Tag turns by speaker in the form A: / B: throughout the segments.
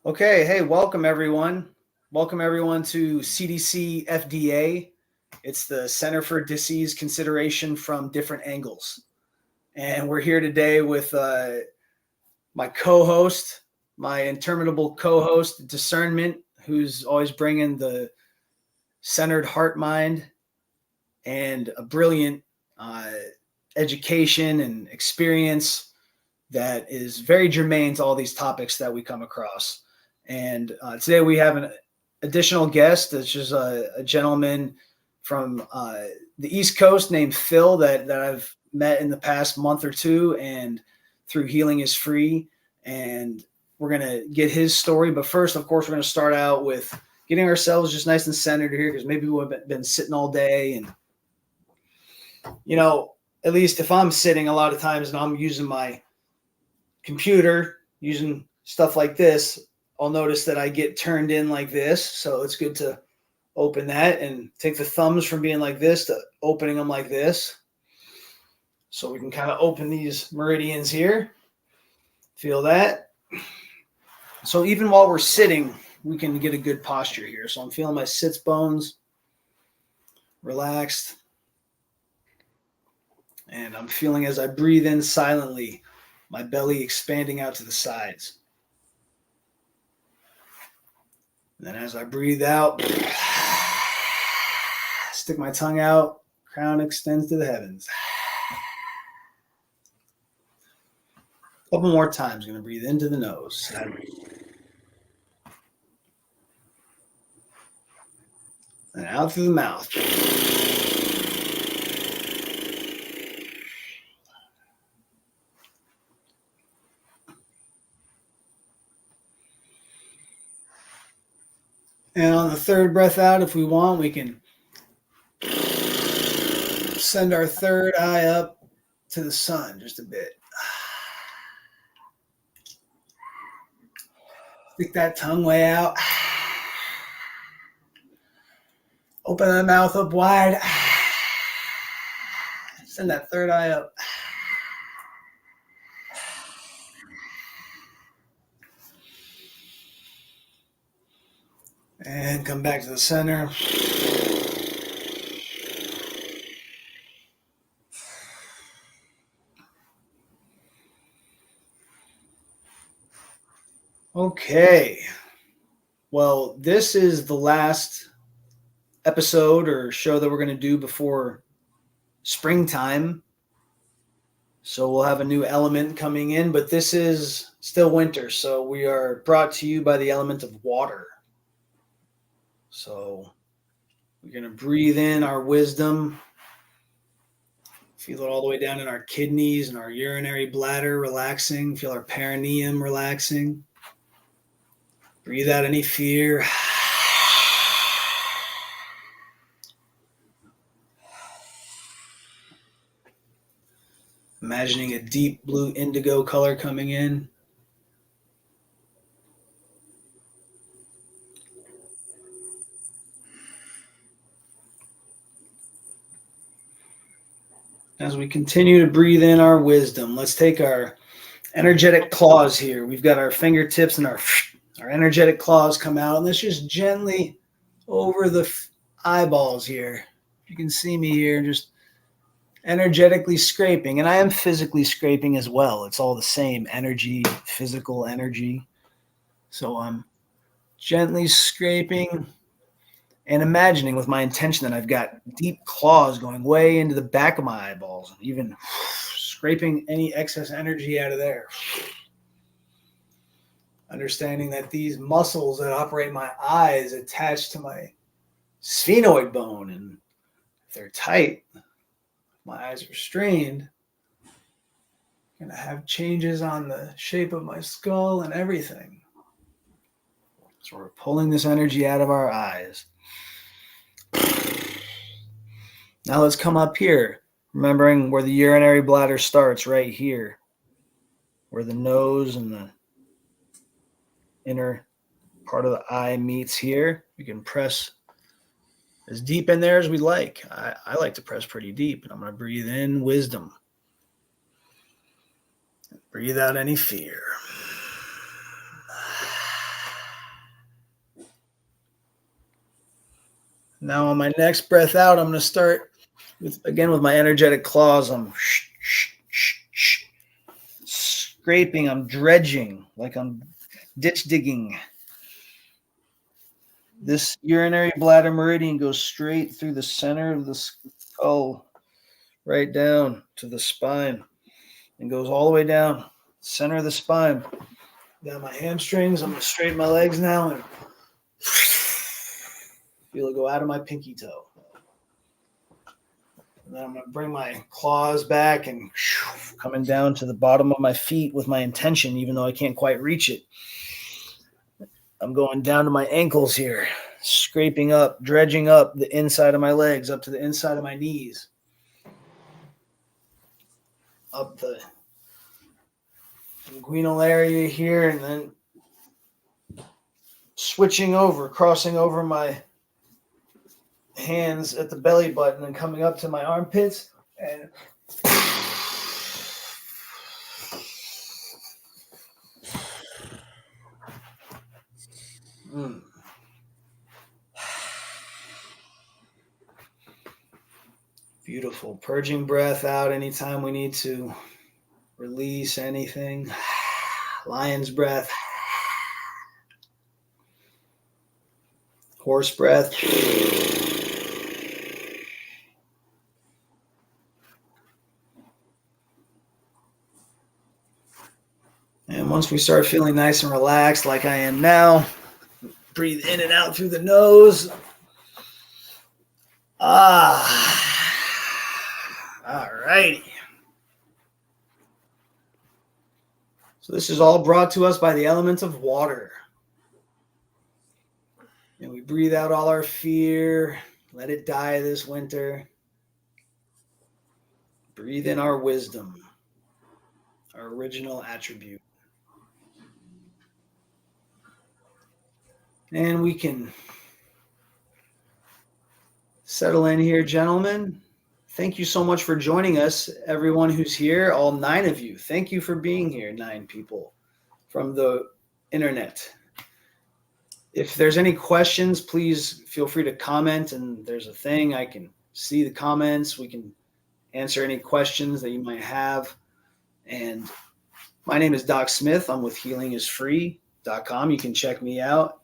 A: Okay, hey, welcome everyone. Welcome everyone to CDCFDA. It's the Center for Disease Consideration from Different Angles. And we're here today with my co-host, my interminable co-host, Discernment, who's always bringing the centered heart mind and a brilliant education and experience that is very germane to all these topics that we come across. And today we have an additional guest. It's just a gentleman from the East Coast named Phil that I've met in the past month or two, and through Healing is Free. And we're going to get his story. But first, of course, we're going to start out with getting ourselves just nice and centered here, because maybe we've been sitting all day. And, at least if I'm sitting a lot of times and I'm using my computer, using stuff like this, I'll notice that I get turned in like this. So it's good to open that and take the thumbs from being like this to opening them like this. So we can kind of open these meridians here. Feel that? So even while we're sitting, we can get a good posture here. So I'm feeling my sits bones relaxed. And I'm feeling, as I breathe in silently, my belly expanding out to the sides. And then as I breathe out, stick my tongue out, crown extends to the heavens. A couple more times. I'm going to breathe into the nose. And out through the mouth. And on the third breath out, if we want, we can send our third eye up to the sun just a bit. Stick that tongue way out. Open that mouth up wide. Send that third eye up. And come back to the center. Okay. Well, this is the last episode or show that we're going to do before springtime. So we'll have a new element coming in, but this is still winter. So we are brought to you by the element of water. So we're going to breathe in our wisdom. Feel it all the way down in our kidneys and our urinary bladder relaxing. Feel our perineum relaxing. Breathe out any fear. Imagining a deep blue indigo color coming in. As we continue to breathe in our wisdom, let's take our energetic claws here. We've got our fingertips and our energetic claws come out, and let's just gently over the eyeballs here. You can see me here, just energetically scraping, and I am physically scraping as well. It's all the same energy, physical energy. So I'm gently scraping and imagining with my intention that I've got deep claws going way into the back of my eyeballs, and even scraping any excess energy out of there. Understanding that these muscles that operate my eyes attach to my sphenoid bone, and if they're tight, my eyes are strained, I'm going to have changes on the shape of my skull and everything. So we're pulling this energy out of our eyes. Now let's come up here, remembering where the urinary bladder starts, right here, where the nose and the inner part of the eye meets here. We can press as deep in there as we like. I like to press pretty deep, and I'm going to breathe in wisdom. Breathe out any fear. Now on my next breath out, I'm going to start with my energetic claws. I'm scraping, I'm dredging, like I'm ditch digging. This urinary bladder meridian goes straight through the center of the skull, right down to the spine, and goes all the way down, center of the spine, down my hamstrings. I'm going to straighten my legs now and feel it go out of my pinky toe. And then I'm going to bring my claws back and coming down to the bottom of my feet with my intention, even though I can't quite reach it. I'm going down to my ankles here, scraping up, dredging up the inside of my legs, up to the inside of my knees, up the inguinal area here, and then switching over, crossing over my hands at the belly button and coming up to my armpits and beautiful. Purging breath out anytime we need to release anything. Lion's breath. Horse breath. And once we start feeling nice and relaxed like I am now, breathe in and out through the nose. All righty. So this is all brought to us by the element of water. And we breathe out all our fear, let it die this winter. Breathe in our wisdom, our original attribute. And we can settle in here, gentlemen. Thank you so much for joining us, everyone who's here, all 9 of you. Thank you for being here, 9 people from the internet. If there's any questions, please feel free to comment, and there's a thing I can see the comments. We can answer any questions that you might have. And my name is Doc Smith. I'm with healingisfree.com. You can check me out.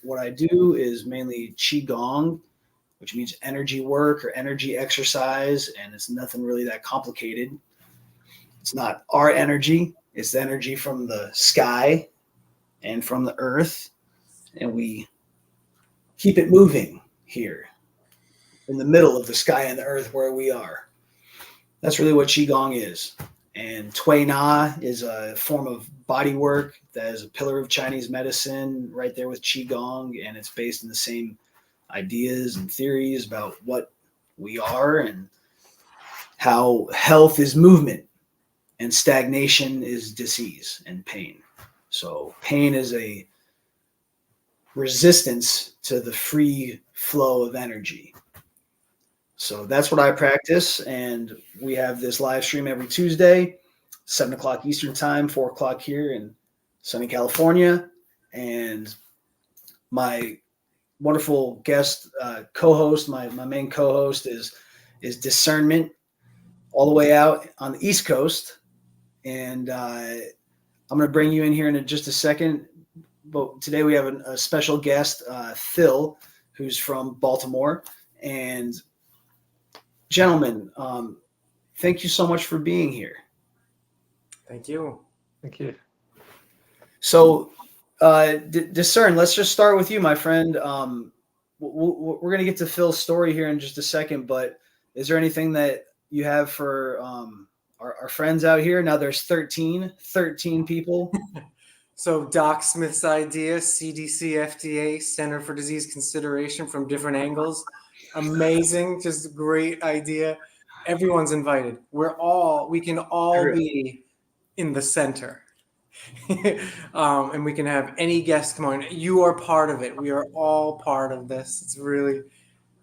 A: What I do is mainly Qigong, which means energy work or energy exercise, and it's nothing really that complicated. It's not our energy. It's the energy from the sky and from the earth, and we keep it moving here in the middle of the sky and the earth where we are. That's really what Qigong is. And Tui Na is a form of body work that is a pillar of Chinese medicine right there with Qigong, and it's based in the same ideas and theories about what we are and how health is movement and stagnation is disease and pain. So pain is a resistance to the free flow of energy. So that's what I practice, and we have this live stream every Tuesday, 7 o'clock Eastern time, 4 o'clock here in sunny California. And my wonderful guest co-host, my main co-host is Discernment, all the way out on the East Coast. And I'm going to bring you in here in just a second. But today we have a special guest, Phil, who's from Baltimore. And gentlemen, thank you so much for being here.
B: Thank you.
C: Thank you.
A: So, Discern, let's just start with you, my friend. We're going to get to Phil's story here in just a second, but is there anything that you have for our friends out here? Now there's 13 people.
B: So Doc Smith's idea, CDCFDA, Center for Disease Consideration from different angles. Amazing, just a great idea. Everyone's invited. We can all be in the center. And we can have any guest come on. You are part of it. We are all part of this.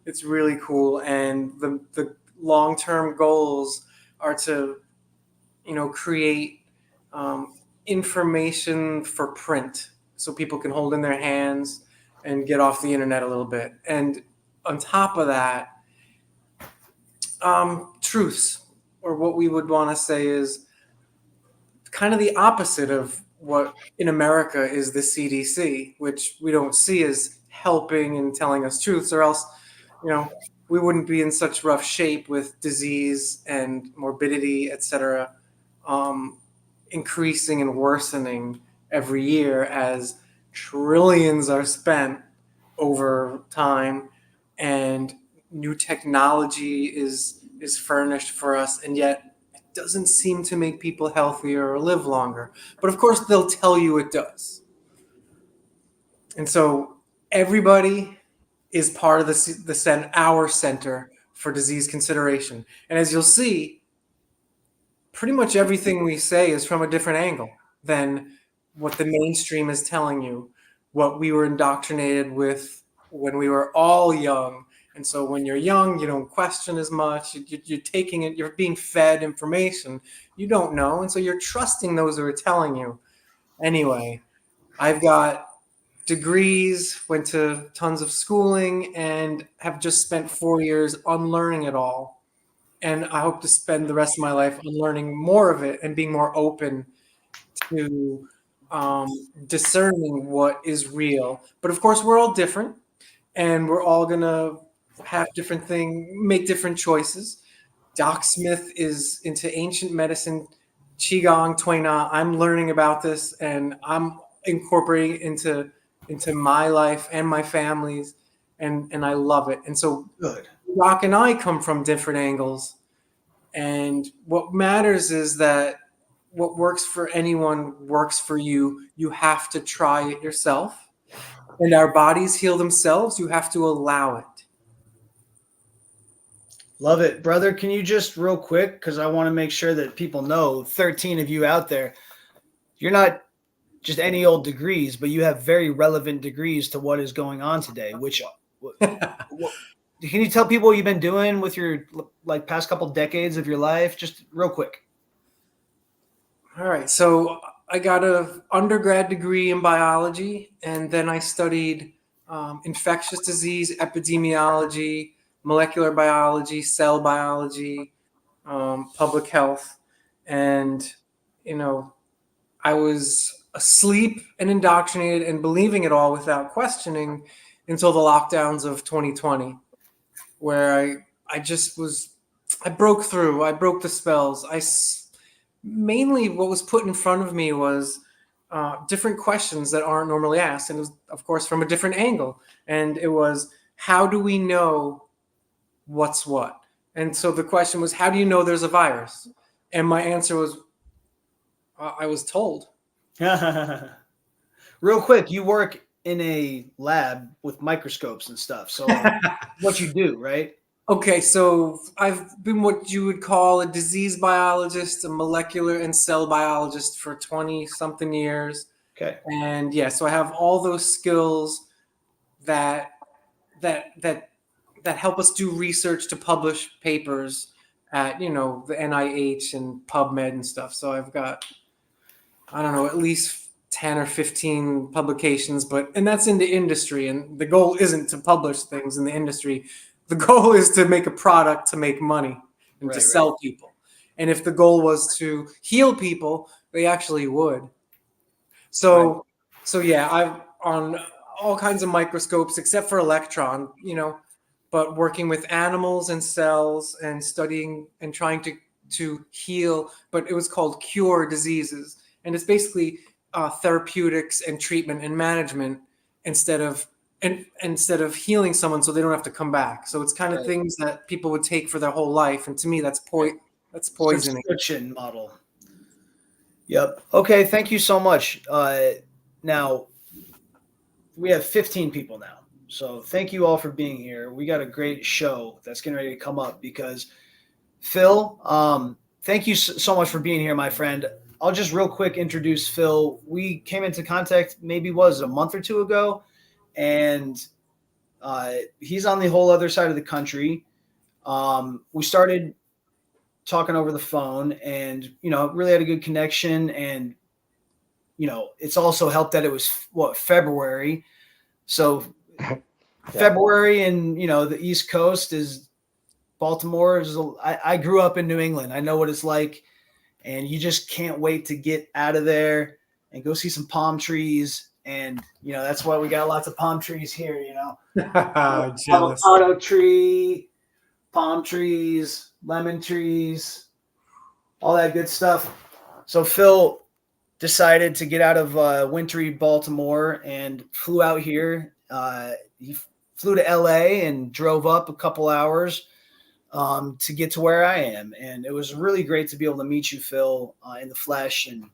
B: It's really cool. And the long-term goals are to, create information for print so people can hold in their hands and get off the internet a little bit. And on top of that, truths, or what we would want to say is kind of the opposite of what in America is the CDC, which we don't see as helping and telling us truths, or else, we wouldn't be in such rough shape with disease and morbidity, etc., increasing and worsening every year as trillions are spent over time and new technology is furnished for us, and yet it doesn't seem to make people healthier or live longer. But of course, they'll tell you it does. And so everybody is part of our Center for Disease Consideration. And as you'll see, pretty much everything we say is from a different angle than what the mainstream is telling you, what we were indoctrinated with when we were all young. And so when you're young, you don't question as much. You're taking it, you're being fed information you don't know. And so you're trusting those who are telling you. Anyway, I've got degrees, went to tons of schooling, and have just spent 4 years unlearning it all. And I hope to spend the rest of my life unlearning more of it and being more open to discerning what is real. But of course, we're all different, and we're all gonna have different things, make different choices. Doc Smith is into ancient medicine, qigong, tuina. I'm learning about this, and I'm incorporating it into my life and my family's, and I love it. And so,
A: Good.
B: Doc and I come from different angles, and what matters is that what works for anyone works for you. You have to try it yourself. And our bodies heal themselves. You have to allow it.
A: Love it, brother. Can you just real quick, because I want to make sure that people know, 13 of you out there, you're not just any old degrees, but you have very relevant degrees to what is going on today. Can you tell people what you've been doing with your past couple decades of your life, just real quick?
B: All right. So I got an undergrad degree in biology, and then I studied infectious disease, epidemiology, molecular biology, cell biology, public health. And, I was asleep and indoctrinated and believing it all without questioning until the lockdowns of 2020, where I broke through. I broke the spells. Mainly what was put in front of me was different questions that aren't normally asked. And it was, of course, from a different angle. And it was, how do we know what's what? And so the question was, how do you know there's a virus? And my answer was, I was told.
A: Real quick, you work in a lab with microscopes and stuff. So what you do, right?
B: Okay, so I've been what you would call a disease biologist, a molecular and cell biologist for 20-something years.
A: Okay.
B: And yeah, so I have all those skills that help us do research to publish papers at, the NIH and PubMed and stuff. So I've got, I don't know, at least 10 or 15 publications, and that's in the industry. And the goal isn't to publish things in the industry. The goal is to make a product to make money and to sell people. And if the goal was to heal people, they actually would. So yeah, I've on all kinds of microscopes except for electron, but working with animals and cells and studying and trying to heal, but it was called cure diseases. And it's basically therapeutics and treatment and management instead of healing someone so they don't have to come back. So it's kind of things that people would take for their whole life. And to me, that's poisoning.
A: Subscription model. Yep. Okay. Thank you so much. Now we have 15 people now. So thank you all for being here. We got a great show that's getting ready to come up because Phil, thank you so much for being here, my friend. I'll just real quick introduce Phil. We came into contact maybe a month or two ago, and he's on the whole other side of the country. We started talking over the phone and, really had a good connection. And, it's also helped that it was February. So February and the East Coast is Baltimore is. I grew up in New England. I know what it's like, and you just can't wait to get out of there and go see some palm trees. And that's why we got lots of palm trees here.
B: Jealous.
A: Avocado tree, palm trees, lemon trees, all that good stuff. So Phil decided to get out of wintry Baltimore and flew out here. He flew to LA and drove up a couple hours to get to where I am. And it was really great to be able to meet you, Phil, in the flesh and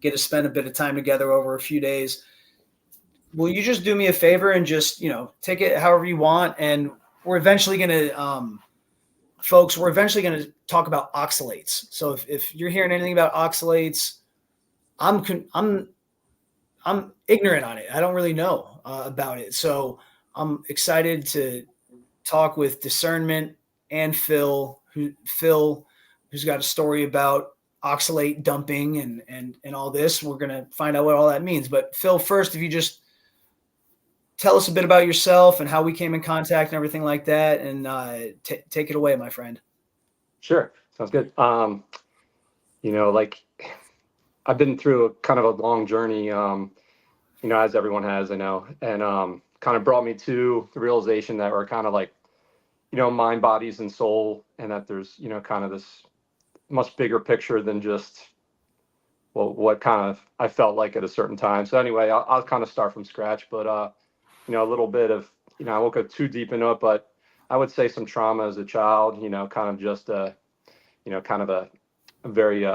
A: get to spend a bit of time together over a few days. Will you just do me a favor and just, take it however you want? And we're eventually going to, folks, we're eventually going to talk about oxalates. So if you're hearing anything about oxalates, I'm ignorant on it. I don't really know about it. So I'm excited to talk with Discernment and Phil, who's got a story about oxalate dumping and all this. We're going to find out what all that means. But Phil, first, if you just tell us a bit about yourself and how we came in contact and everything like that, and take it away, my friend.
C: Sure. Sounds good. Like I've been through a kind of a long journey, as everyone has, I know, and kind of brought me to the realization that we're kind of like, mind, bodies, and soul, and that there's, kind of this much bigger picture than just, well, what kind of I felt like at a certain time. So anyway, I'll kind of start from scratch, but, a little bit of, I won't go too deep into it, but I would say some trauma as a child, kind of just kind of a very,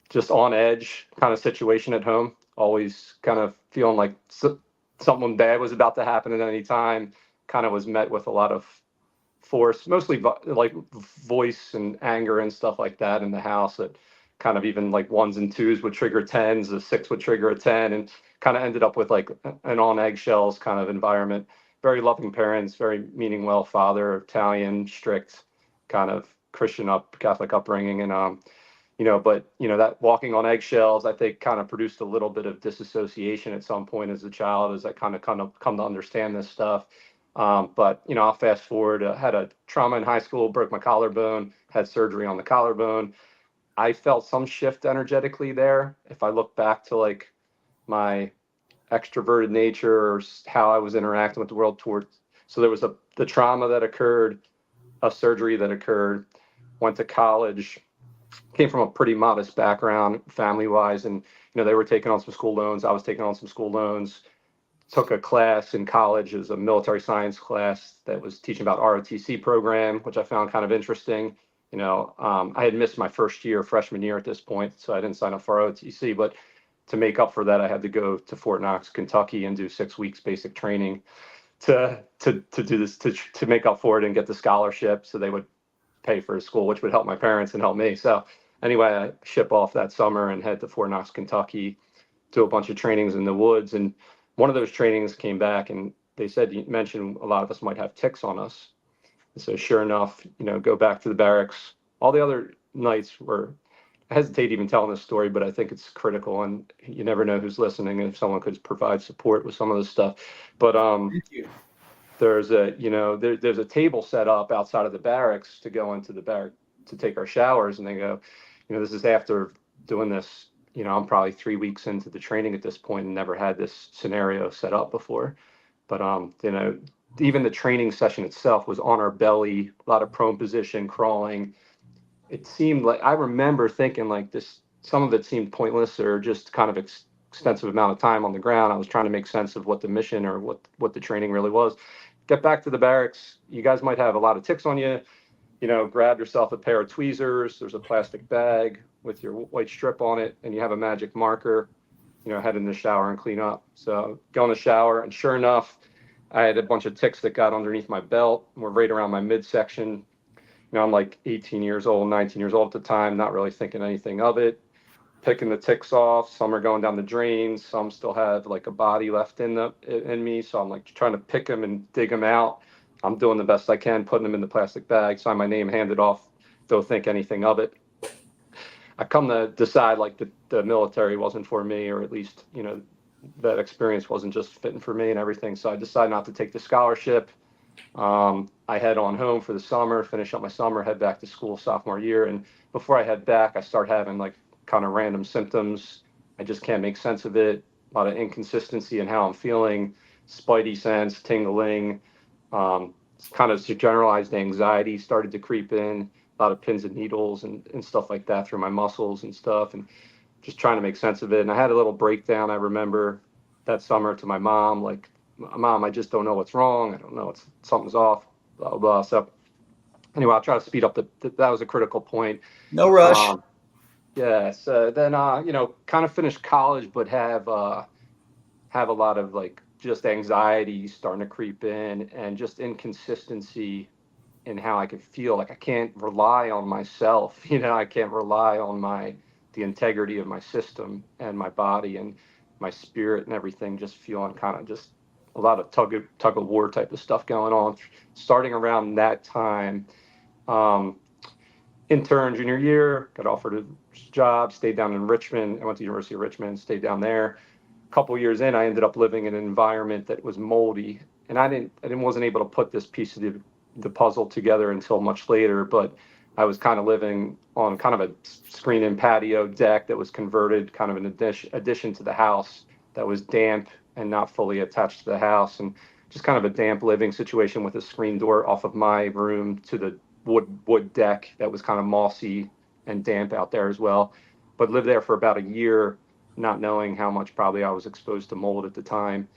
C: just on edge kind of situation at home, always kind of feeling like something bad was about to happen at any time, kind of was met with a lot of force, mostly like voice and anger and stuff like that in the house, that kind of even like ones and twos would trigger tens, a six would trigger a 10, and kind of ended up with like an on eggshells kind of environment. Very loving parents, very meaning well father, Italian, strict, kind of Christian Catholic upbringing. And but that walking on eggshells, I think, kind of produced a little bit of disassociation at some point as a child, as I kind of come to understand this stuff. But I'll fast forward. Had a trauma in high school, broke my collarbone, had surgery on the collarbone. I felt some shift energetically there. If I look back to like my extroverted nature or how I was interacting with the world towards, so there was the trauma that occurred, a surgery that occurred, went to college. Came from a pretty modest background family wise, and they were taking on some school loans, I was taking on some school loans. Took a class in college as a military science class that was teaching about ROTC program, which I found kind of interesting. I had missed my first year, freshman year at this point, so I didn't sign up for ROTC, but to make up for that, I had to go to Fort Knox, Kentucky, and do 6 weeks basic training to do this, to make up for it and get the scholarship, so they would pay for school, which would help my parents and help me. So anyway, I ship off that summer and head to Fort Knox, Kentucky, do a bunch of trainings in the woods. And one of those trainings came back and they said, you mentioned a lot of us might have ticks on us. And so sure enough, go back to the barracks. All the other nights were, I hesitate even telling this story, but I think it's critical, and you never know who's listening and if someone could provide support with some of this stuff. But
A: Thank you.
C: there's there's a table set up outside of the barracks to go into the barrack to take our showers, and they go, this is after doing this, I'm probably 3 weeks into the training at this point and never had this scenario set up before. But even the training session itself was on our belly, a lot of prone position, crawling. It seemed like, I remember thinking like this, some of it seemed pointless or just kind of extensive amount of time on the ground. I was trying to make sense of what the mission or what the training really was. Get back to the barracks. You guys might have a lot of ticks on you. Grab yourself a pair of tweezers. There's a plastic bag with your white strip on it, and you have a magic marker. Head in the shower and clean up. So go in the shower, and sure enough, I had a bunch of ticks that got underneath my belt. Were right around my midsection. I'm like 18 years old, 19 years old at the time, not really thinking anything of it. Picking the ticks off. Some are going down the drain. Some still have like a body left in me. So I'm like trying to pick them and dig them out. I'm doing the best I can, putting them in the plastic bag, sign my name, hand it off, don't think anything of it. I come to decide like the military wasn't for me, or at least, that experience wasn't just fitting for me and everything. So I decided not to take the scholarship. I head on home for the summer, finish up my summer, head back to school sophomore year. And before I head back, I start having like kind of random symptoms. I just can't make sense of it. A lot of inconsistency in how I'm feeling, spidey sense, tingling, kind of generalized anxiety started to creep in, a lot of pins and needles and stuff like that through my muscles and stuff, and just trying to make sense of it. And I had a little breakdown, I remember, that summer to my mom, like, Mom, I just don't know what's wrong. I don't know, something's off, blah, blah, blah. So anyway, I'll try to speed up that was a critical point.
A: No rush.
C: Yeah. So then, kind of finished college, but have a lot of like just anxiety starting to creep in and just inconsistency in how I could feel. Like I can't rely on myself, I can't rely on the integrity of my system and my body and my spirit and everything, just feeling kind of just a lot of tug of war type of stuff going on. Starting around that time, intern junior year, got offered a job, stayed down in Richmond. I went to the University of Richmond, stayed down there. A couple years in, I ended up living in an environment that was moldy, and I wasn't able to put this piece of the puzzle together until much later. But I was kind of living on kind of a screen-in patio deck that was converted, kind of an addition to the house that was damp and not fully attached to the house, and just kind of a damp living situation with a screen door off of my room to the wood deck that was kind of mossy and damp out there as well. But lived there for about a year, not knowing how much probably I was exposed to mold at the time.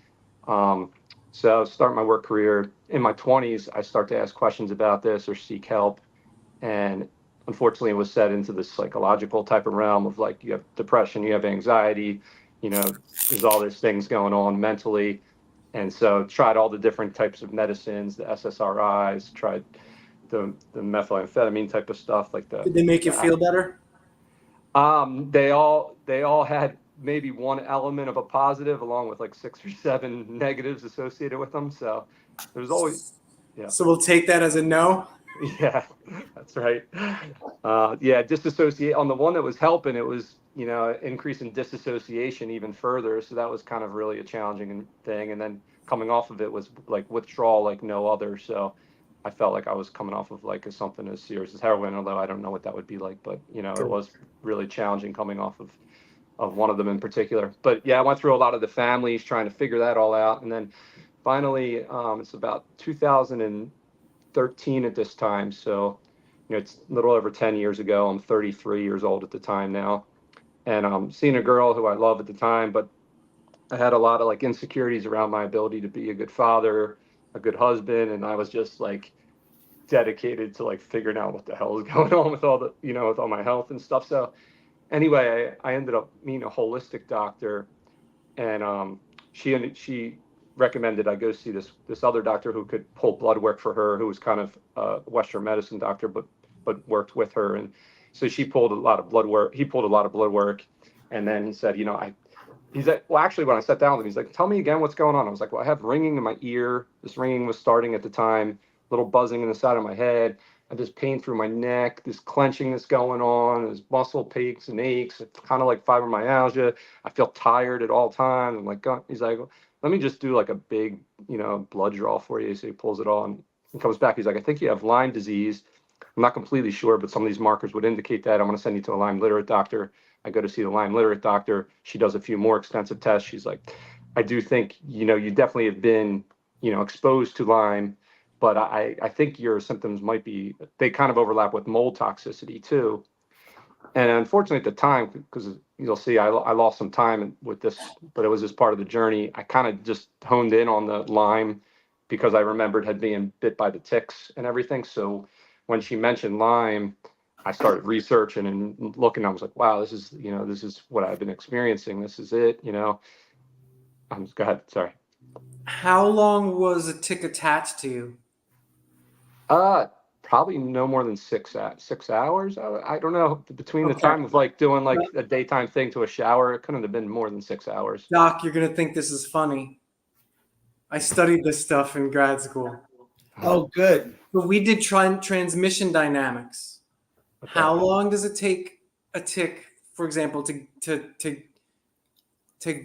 C: So start my work career in my 20s. I start to ask questions about this or seek help, and unfortunately, it was set into the psychological type of realm of like you have depression, you have anxiety, there's all these things going on mentally. And so tried all the different types of medicines, the SSRIs, tried the methamphetamine type of stuff, like
B: Did they make you feel better?
C: They all had maybe one element of a positive along with like 6 or 7 negatives associated with them. So there's always, yeah.
B: So we'll take that as a no.
C: Yeah, that's right. Disassociate on the one that was helping, it was, increase in disassociation even further. So that was kind of really a challenging thing. And then coming off of it was like withdrawal like no other. So I felt like I was coming off of like something as serious as heroin, although I don't know what that would be like, but it was really challenging coming off of one of them in particular. But yeah, I went through a lot of the families trying to figure that all out. And then finally, it's about 2013 at this time. So, it's a little over 10 years ago. I'm 33 years old at the time now. And I'm seeing a girl who I love at the time, but I had a lot of like insecurities around my ability to be a good father, a good husband. And I was just like dedicated to like figuring out what the hell is going on with all the, with all my health and stuff. So anyway, I ended up meeting a holistic doctor, and she recommended I go see this other doctor who could pull blood work for her, who was kind of a Western medicine doctor, but worked with her. And so she pulled a lot of blood work. He pulled a lot of blood work, and then he said, he's like, well, actually, when I sat down with him, he's like, tell me again what's going on. I was like, well, I have ringing in my ear. This ringing was starting at the time, little buzzing in the side of my head. I just pain through my neck, this clenching that's going on, there's muscle aches and aches. It's kind of like fibromyalgia. I feel tired at all times. I'm like, God. He's like, let me just do like a big, blood draw for you. So he pulls it on and comes back. He's like, I think you have Lyme disease. I'm not completely sure, but some of these markers would indicate that. I'm going to send you to a Lyme literate doctor. I go to see the Lyme literate doctor. She does a few more extensive tests. She's like, I do think, you definitely have been, exposed to Lyme, but I think your symptoms might be, they kind of overlap with mold toxicity too. And unfortunately at the time, because you'll see, I lost some time with this, but it was just part of the journey. I kind of just honed in on the Lyme because I remembered had been bit by the ticks and everything. So when she mentioned Lyme, I started researching and looking. I was like, wow, this is what I've been experiencing. This is it, Go ahead. Sorry.
B: How long was a tick attached to you?
C: Probably no more than 6 hours. I don't know. Between the time of like doing like a daytime thing to a shower, it couldn't have been more than 6 hours.
B: Doc, you're going to think this is funny. I studied this stuff in grad school.
A: Oh, good.
B: But we did transmission dynamics. Okay. How long does it take a tick, for example, to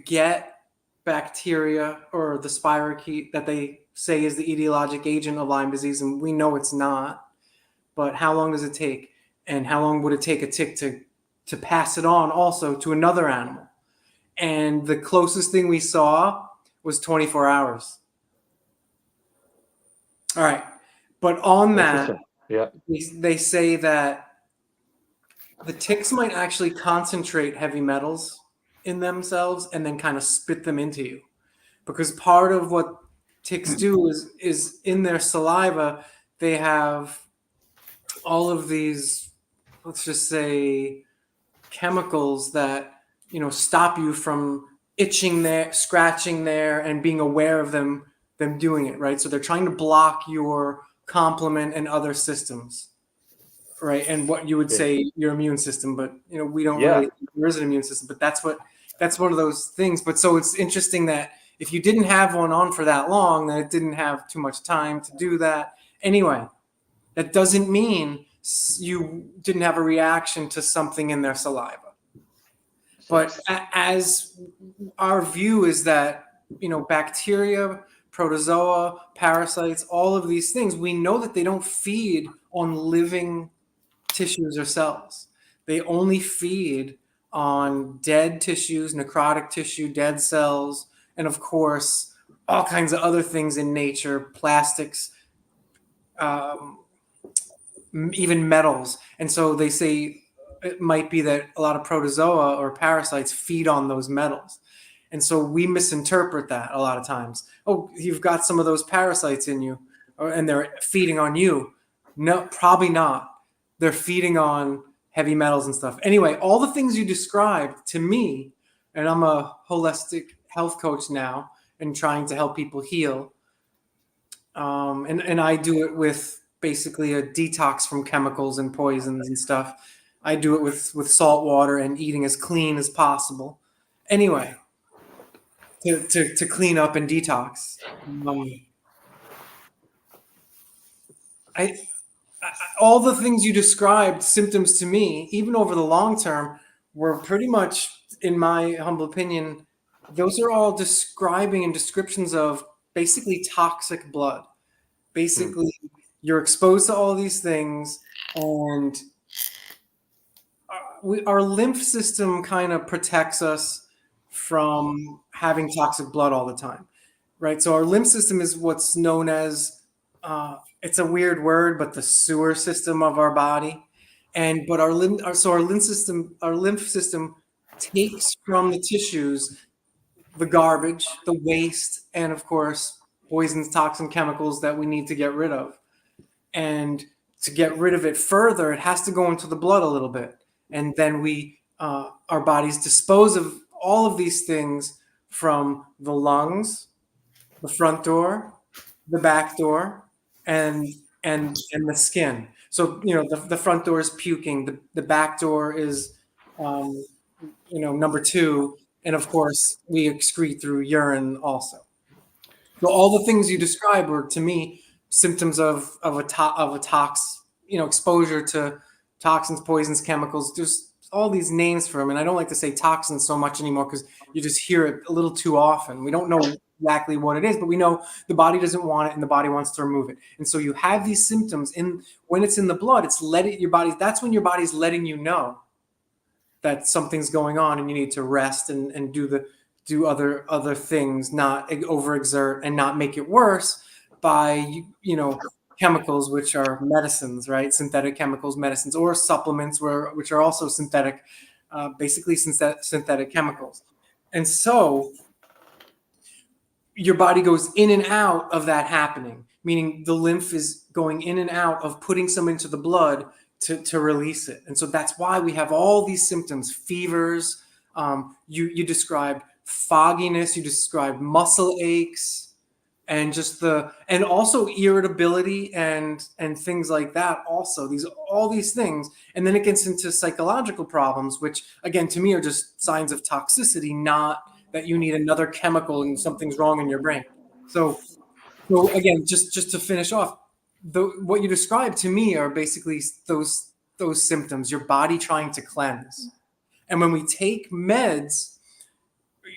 B: get bacteria or the spirochete that they say is the etiologic agent of Lyme disease, and we know it's not. But how long does it take? And how long would it take a tick to pass it on also to another animal? And the closest thing we saw was 24 hours. All right. But on that,
C: yeah,
B: they say that the ticks might actually concentrate heavy metals in themselves and then kind of spit them into you. Because part of what ticks do is in their saliva, they have all of these, let's just say, chemicals that, stop you from itching there, scratching there, and being aware of them doing it, right? So they're trying to block your complement and other systems, right? And what you would say your immune system, but we don't really think there is an immune system, but that's one of those things. But so it's interesting that if you didn't have one on for that long, then it didn't have too much time to do that. Anyway, that doesn't mean you didn't have a reaction to something in their saliva. But as our view is that, bacteria, protozoa, parasites, all of these things, we know that they don't feed on living tissues or cells. They only feed on dead tissues, necrotic tissue, dead cells, and of course, all kinds of other things in nature, plastics, even metals. And so they say it might be that a lot of protozoa or parasites feed on those metals. And so we misinterpret that a lot of times. Oh, you've got some of those parasites in you, and they're feeding on you. No, probably not. They're feeding on heavy metals and stuff. Anyway, all the things you described to me, and I'm a holistic health coach now and trying to help people heal. And I do it with basically a detox from chemicals and poisons and stuff. I do it with salt water and eating as clean as possible. Anyway, to clean up and detox. All the things you described, symptoms to me, even over the long term, were pretty much, in my humble opinion, those are all describing and descriptions of basically toxic blood. Basically, you're exposed to all these things, and our lymph system kind of protects us from having toxic blood all the time, right? So our lymph system is what's known as, it's a weird word, but the sewer system of our body. But our lymph system takes from the tissues the garbage, the waste, and of course, poisons, toxin, chemicals that we need to get rid of. And to get rid of it further, it has to go into the blood a little bit. And then our bodies dispose of all of these things from the lungs, the front door, the back door, and the skin. So, the front door is puking, the back door is, number 2. And of course, we excrete through urine also. So all the things you described were, to me, symptoms of exposure to toxins, poisons, chemicals. There's all these names for them, and I don't like to say toxins so much anymore because you just hear it a little too often. We don't know exactly what it is, but we know the body doesn't want it, and the body wants to remove it. And so you have these symptoms, when it's in the blood, it's your body. That's when your body's letting you know that something's going on, and you need to rest and do other things, not overexert and not make it worse by chemicals, which are medicines, right? Synthetic chemicals, medicines, or supplements, which are also synthetic, basically synthetic chemicals. And so your body goes in and out of that happening, meaning the lymph is going in and out of putting some into the blood to release it. And so that's why we have all these symptoms, fevers. You described fogginess, you described muscle aches, and and also irritability and things like that. Also, all these things, and then it gets into psychological problems, which again to me are just signs of toxicity, not that you need another chemical and something's wrong in your brain. So again, just to finish off, what you described to me are basically those symptoms, your body trying to cleanse. And when we take meds,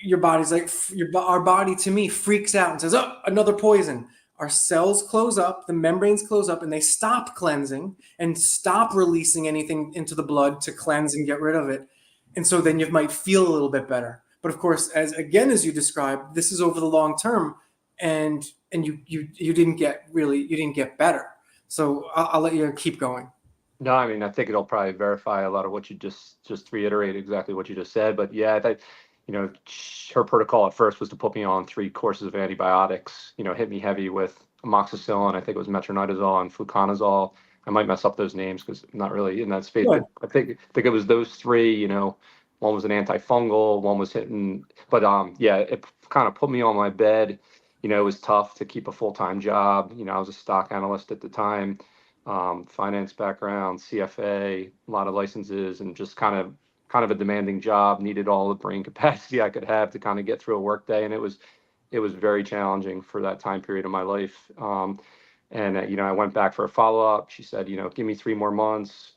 B: your body's like, our body to me freaks out and says, oh, another poison. Our cells close up, the membranes close up, and they stop cleansing and stop releasing anything into the blood to cleanse and get rid of it. And so then you might feel a little bit better. But of course, as you described, this is over the long term, and you didn't get better. So I'll let you keep going.
C: No, I mean, I think it'll probably verify a lot of what you just reiterate exactly what you just said. But yeah, I think, her protocol at first was to put me on 3 courses of antibiotics, hit me heavy with amoxicillin. I think it was metronidazole and fluconazole. I might mess up those names because I'm not really in that space,
B: Good.
C: but I think it was those 3, one was an antifungal, one was hitting, but yeah, it kind of put me on my bed. It was tough to keep a full-time job. I was a stock analyst at the time. Finance background, CFA, a lot of licenses, and just kind of a demanding job. Needed all the brain capacity I could have to kind of get through a workday, and it was very challenging for that time period of my life. And I went back for a follow-up. She said, give me 3 more months.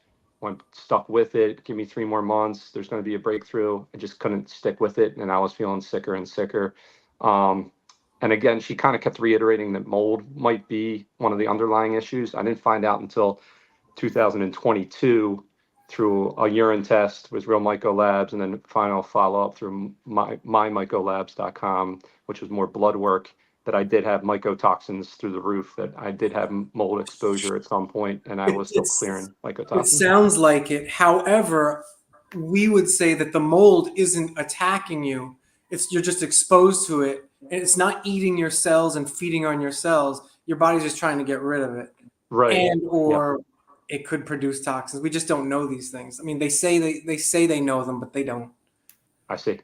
C: Stuck with it. Give me 3 more months. There's going to be a breakthrough. I just couldn't stick with it, and I was feeling sicker and sicker. And again, she kind of kept reiterating that mold might be one of the underlying issues. I didn't find out until 2022 through a urine test with Real Myco Labs, and then final follow-up through mymycolabs.com, which was more blood work, that I did have mycotoxins through the roof, that I did have mold exposure at some point, and I was still clearing mycotoxins.
B: It sounds like it. However, we would say that the mold isn't attacking you. You're just exposed to it. And it's not eating your cells and feeding on your cells. Your body's just trying to get rid of it.
C: Right.
B: And or it could produce toxins. We just don't know these things. I mean, they say they know them, but they don't.
C: I see.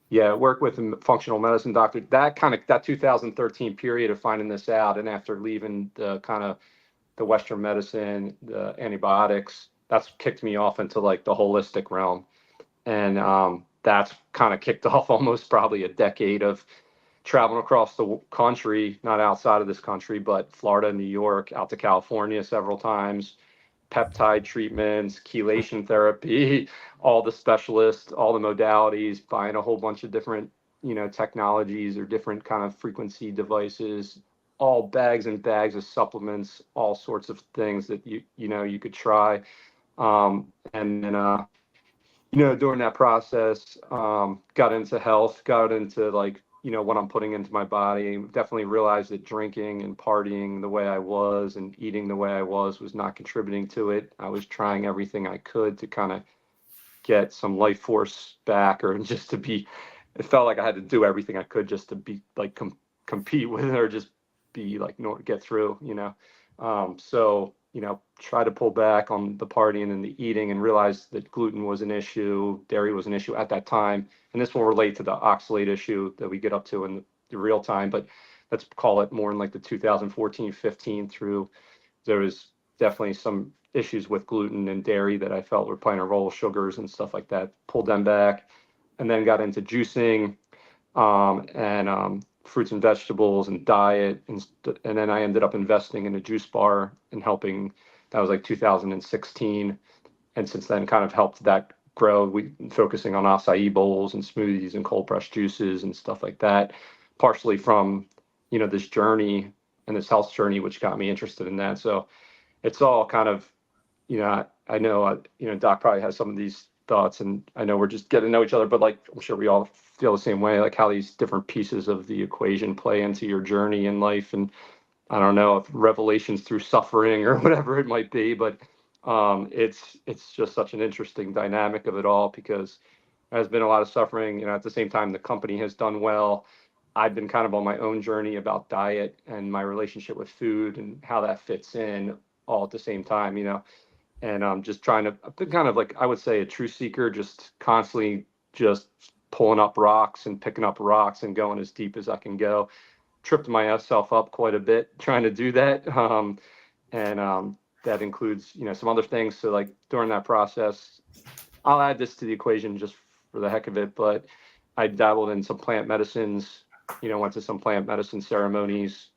C: Yeah, work with a functional medicine doctor. That 2013 period of finding this out, and after leaving the kind of the Western medicine, the antibiotics, that's kicked me off into like the holistic realm. And that's kind of kicked off almost probably a decade of traveling across the country, not outside of this country, but Florida, New York, out to California several times, peptide treatments, chelation therapy, all the specialists, all the modalities, buying a whole bunch of different, technologies or different kind of frequency devices, all bags and bags of supplements, all sorts of things that you could try. And then, during that process, got into health, got into like, what I'm putting into my body. Definitely realized that drinking and partying the way I was and eating the way I was not contributing to it. I was trying everything I could to kind of get some life force back, or just to be, it felt like I had to do everything I could just to be like compete with it, or just be like, get through, so, try to pull back on the partying and the eating, and realize that gluten was an issue, dairy was an issue at that time. And this will relate to the oxalate issue that we get up to in the real time, but let's call it more in like the 2014-15 through. There was definitely some issues with gluten and dairy that I felt were playing a role, sugars and stuff like that, pulled them back, and then got into juicing, and fruits and vegetables and diet, and then I ended up investing in a juice bar and helping. That was like 2016, and since then kind of helped that grow. We focusing on acai bowls and smoothies and cold pressed juices and stuff like that, partially from this journey and this health journey, which got me interested in that. So it's all kind of, I know Doc probably has some of these thoughts, and I know we're just getting to know each other, but like I'm sure we all feel the same way, like how these different pieces of the equation play into your journey in life. And I don't know if revelations through suffering or whatever it might be, but it's just such an interesting dynamic of it all, because there's been a lot of suffering. At the same time, the company has done well. I've been kind of on my own journey about diet and my relationship with food and how that fits in all at the same time, and I'm just trying to, I've been kind of like, I would say, a true seeker, just constantly just pulling up rocks and picking up rocks and going as deep as I can go. Tripped myself up quite a bit trying to do that. And that includes, some other things. So like during that process, I'll add this to the equation just for the heck of it, but I dabbled in some plant medicines, went to some plant medicine ceremonies,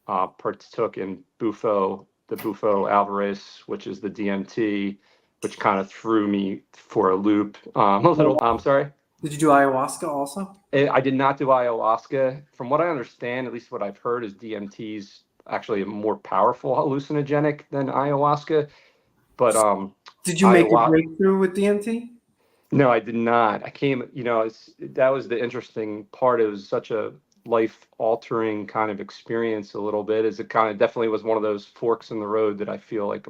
C: partook in the Bufo alvarez, which is the DMT, which kind of threw me for a loop. A little, I'm sorry.
B: Did you do ayahuasca also?
C: I did not do ayahuasca. From what I understand, at least what I've heard, is DMT's actually a more powerful hallucinogenic than ayahuasca. But
B: Did you make a
C: ayahuasca.
B: breakthrough with DMT?
C: No, I did not. I came, that was the interesting part. It was such a life altering kind of experience a little bit, as it kind of definitely was one of those forks in the road that I feel like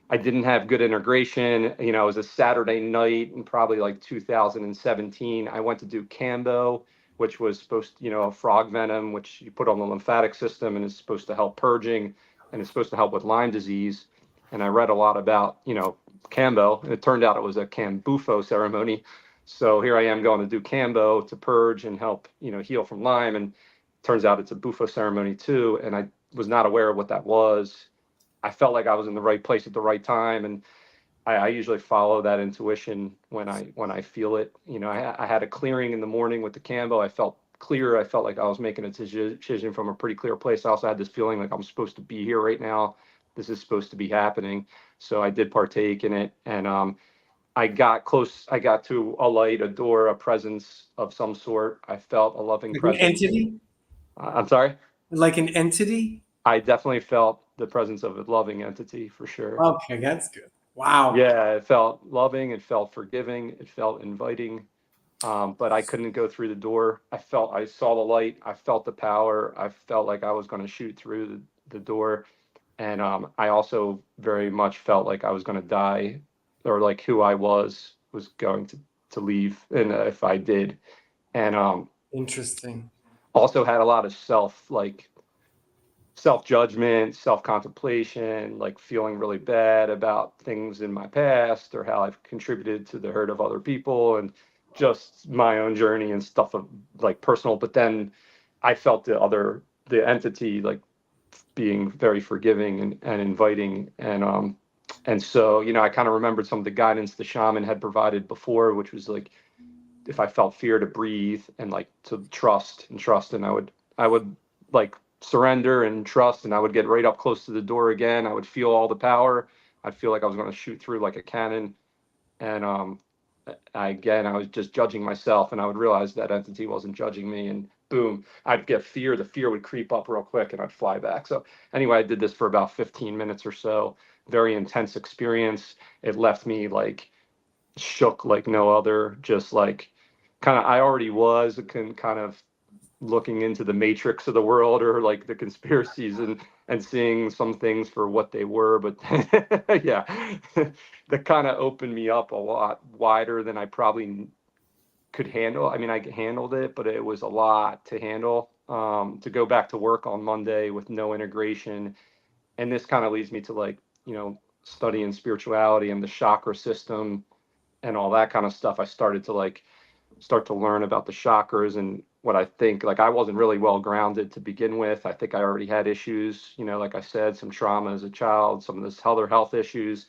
C: I didn't have good integration. It was a Saturday night in probably like 2017. I went to do Cambo, which was supposed to, a frog venom, which you put on the lymphatic system and is supposed to help purging and it's supposed to help with Lyme disease. And I read a lot about, Cambo, and it turned out it was a Cambufo ceremony. So here I am going to do Cambo to purge and help, heal from Lyme. And turns out it's a Bufo ceremony too. And I was not aware of what that was. I felt like I was in the right place at the right time, and I usually follow that intuition when I feel it. I had a clearing in the morning with the Cambo. I felt clear. I felt like I was making a decision from a pretty clear place. I also had this feeling like I'm supposed to be here right now. This is supposed to be happening. So I did partake in it, and I got close. I got to a light, a door, a presence of some sort. I felt a loving
B: Like
C: presence.
B: an entity?
C: I'm sorry?
B: Like an entity?
C: I definitely felt the presence of a loving entity for sure.
B: Okay, that's good. Wow.
C: Yeah, it felt loving, it felt forgiving, it felt inviting, but I couldn't go through the door. I saw the light, I felt the power, I felt like I was going to shoot through the door, and I also very much felt like I was going to die, or like who I was going to leave, and if I did, and
B: Interesting.
C: also had a lot of self-judgment, self-contemplation, like feeling really bad about things in my past or how I've contributed to the hurt of other people, and just my own journey and stuff of like personal. But then I felt the entity like being very forgiving and inviting. And so, I kind of remembered some of the guidance the shaman had provided before, which was like, if I felt fear, to breathe and like to trust. And I would like surrender and trust, and I would get right up close to the door again. I would feel all the power. I'd feel like I was going to shoot through like a cannon. And I was just judging myself, and I would realize that entity wasn't judging me, and boom, I'd get fear. The fear would creep up real quick and I'd fly back. So anyway, I did this for about 15 minutes or so. Very intense experience. It left me like shook like no other, just like I already was kind of looking into the matrix of the world, or like the conspiracies, and seeing some things for what they were. But yeah, that kind of opened me up a lot wider than I probably could handle. I mean, I handled it, but it was a lot to handle. To go back to work on Monday with no integration. And this kind of leads me to like, studying spirituality and the chakra system and all that kind of stuff. I started to start to learn about the chakras, and what I think, like, I wasn't really well grounded to begin with. I think I already had issues, like I said, some trauma as a child, some of this other health issues,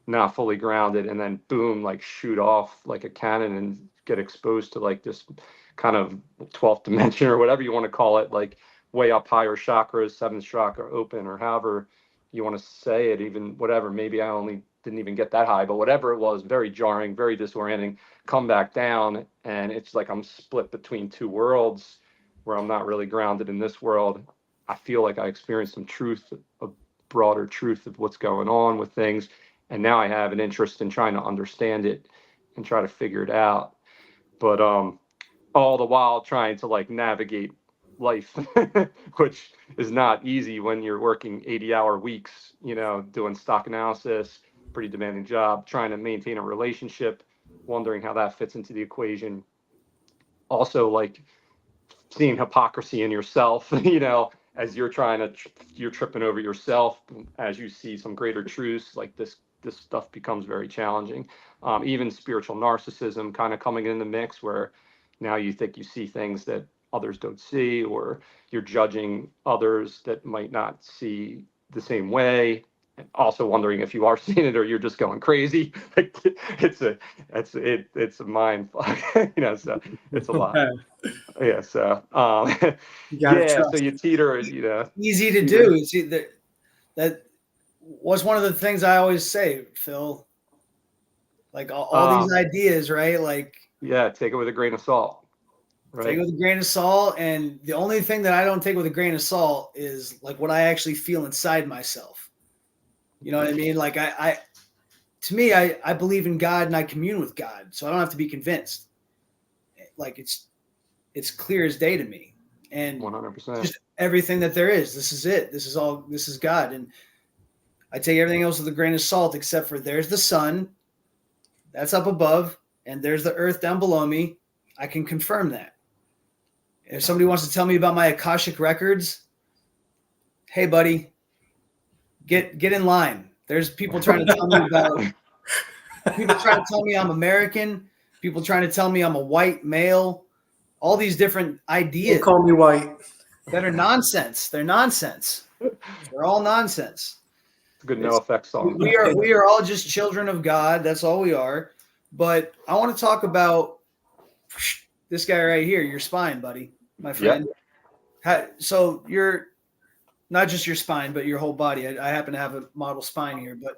C: not fully grounded, and then boom, like shoot off like a cannon and get exposed to like this kind of 12th dimension, or whatever you want to call it, like way up higher chakras, seventh chakra open, or however you want to say it, even whatever. Maybe I only didn't even get that high, but whatever it was, very jarring, very disorienting. Come back down, and it's like I'm split between two worlds, where I'm not really grounded in this world. I feel like I experienced some truth, a broader truth of what's going on with things, and now I have an interest in trying to understand it and try to figure it out. But all the while trying to like navigate life, which is not easy when you're working 80-hour weeks, doing stock analysis, pretty demanding job, trying to maintain a relationship, wondering how that fits into the equation. Also, like seeing hypocrisy in yourself, as you're you're tripping over yourself as you see some greater truths. Like this stuff becomes very challenging. Even spiritual narcissism kind of coming in the mix, where now you think you see things that others don't see, or you're judging others that might not see the same way. And also wondering if you are seeing it or you're just going crazy. Like it's a mind fuck, so it's a lot. Yeah. So,
B: You gotta
C: yeah.
B: trust.
C: So you teeter,
A: Easy to do. See that was one of the things I always say, Phil. Like all these ideas, right? Like
C: Yeah, take it with a grain of salt.
A: Take
C: Right.
A: it with a grain of salt. And the only thing that I don't take with a grain of salt is like what I actually feel inside myself. You know what I mean? Like to me, I believe in God and I commune with God, so I don't have to be convinced. Like it's clear as day to me, and
C: 100%.
A: just everything that there is. This is it. This is all. This is God, and I take everything else with a grain of salt, except for there's the sun, that's up above, and there's the earth down below me. I can confirm that. If somebody wants to tell me about my Akashic records, hey buddy, get in line. There's people trying to tell me about people trying to tell me I'm American, people trying to tell me I'm a white male, all these different ideas
B: Don't call me white.
A: that are nonsense. They're nonsense. They're all nonsense.
C: It's a good no effect song.
A: We are all just children of God. That's all we are. But I want to talk about this guy right here, your spine, buddy, my friend. So you're not just your spine, but your whole body. I happen to have a model spine here, but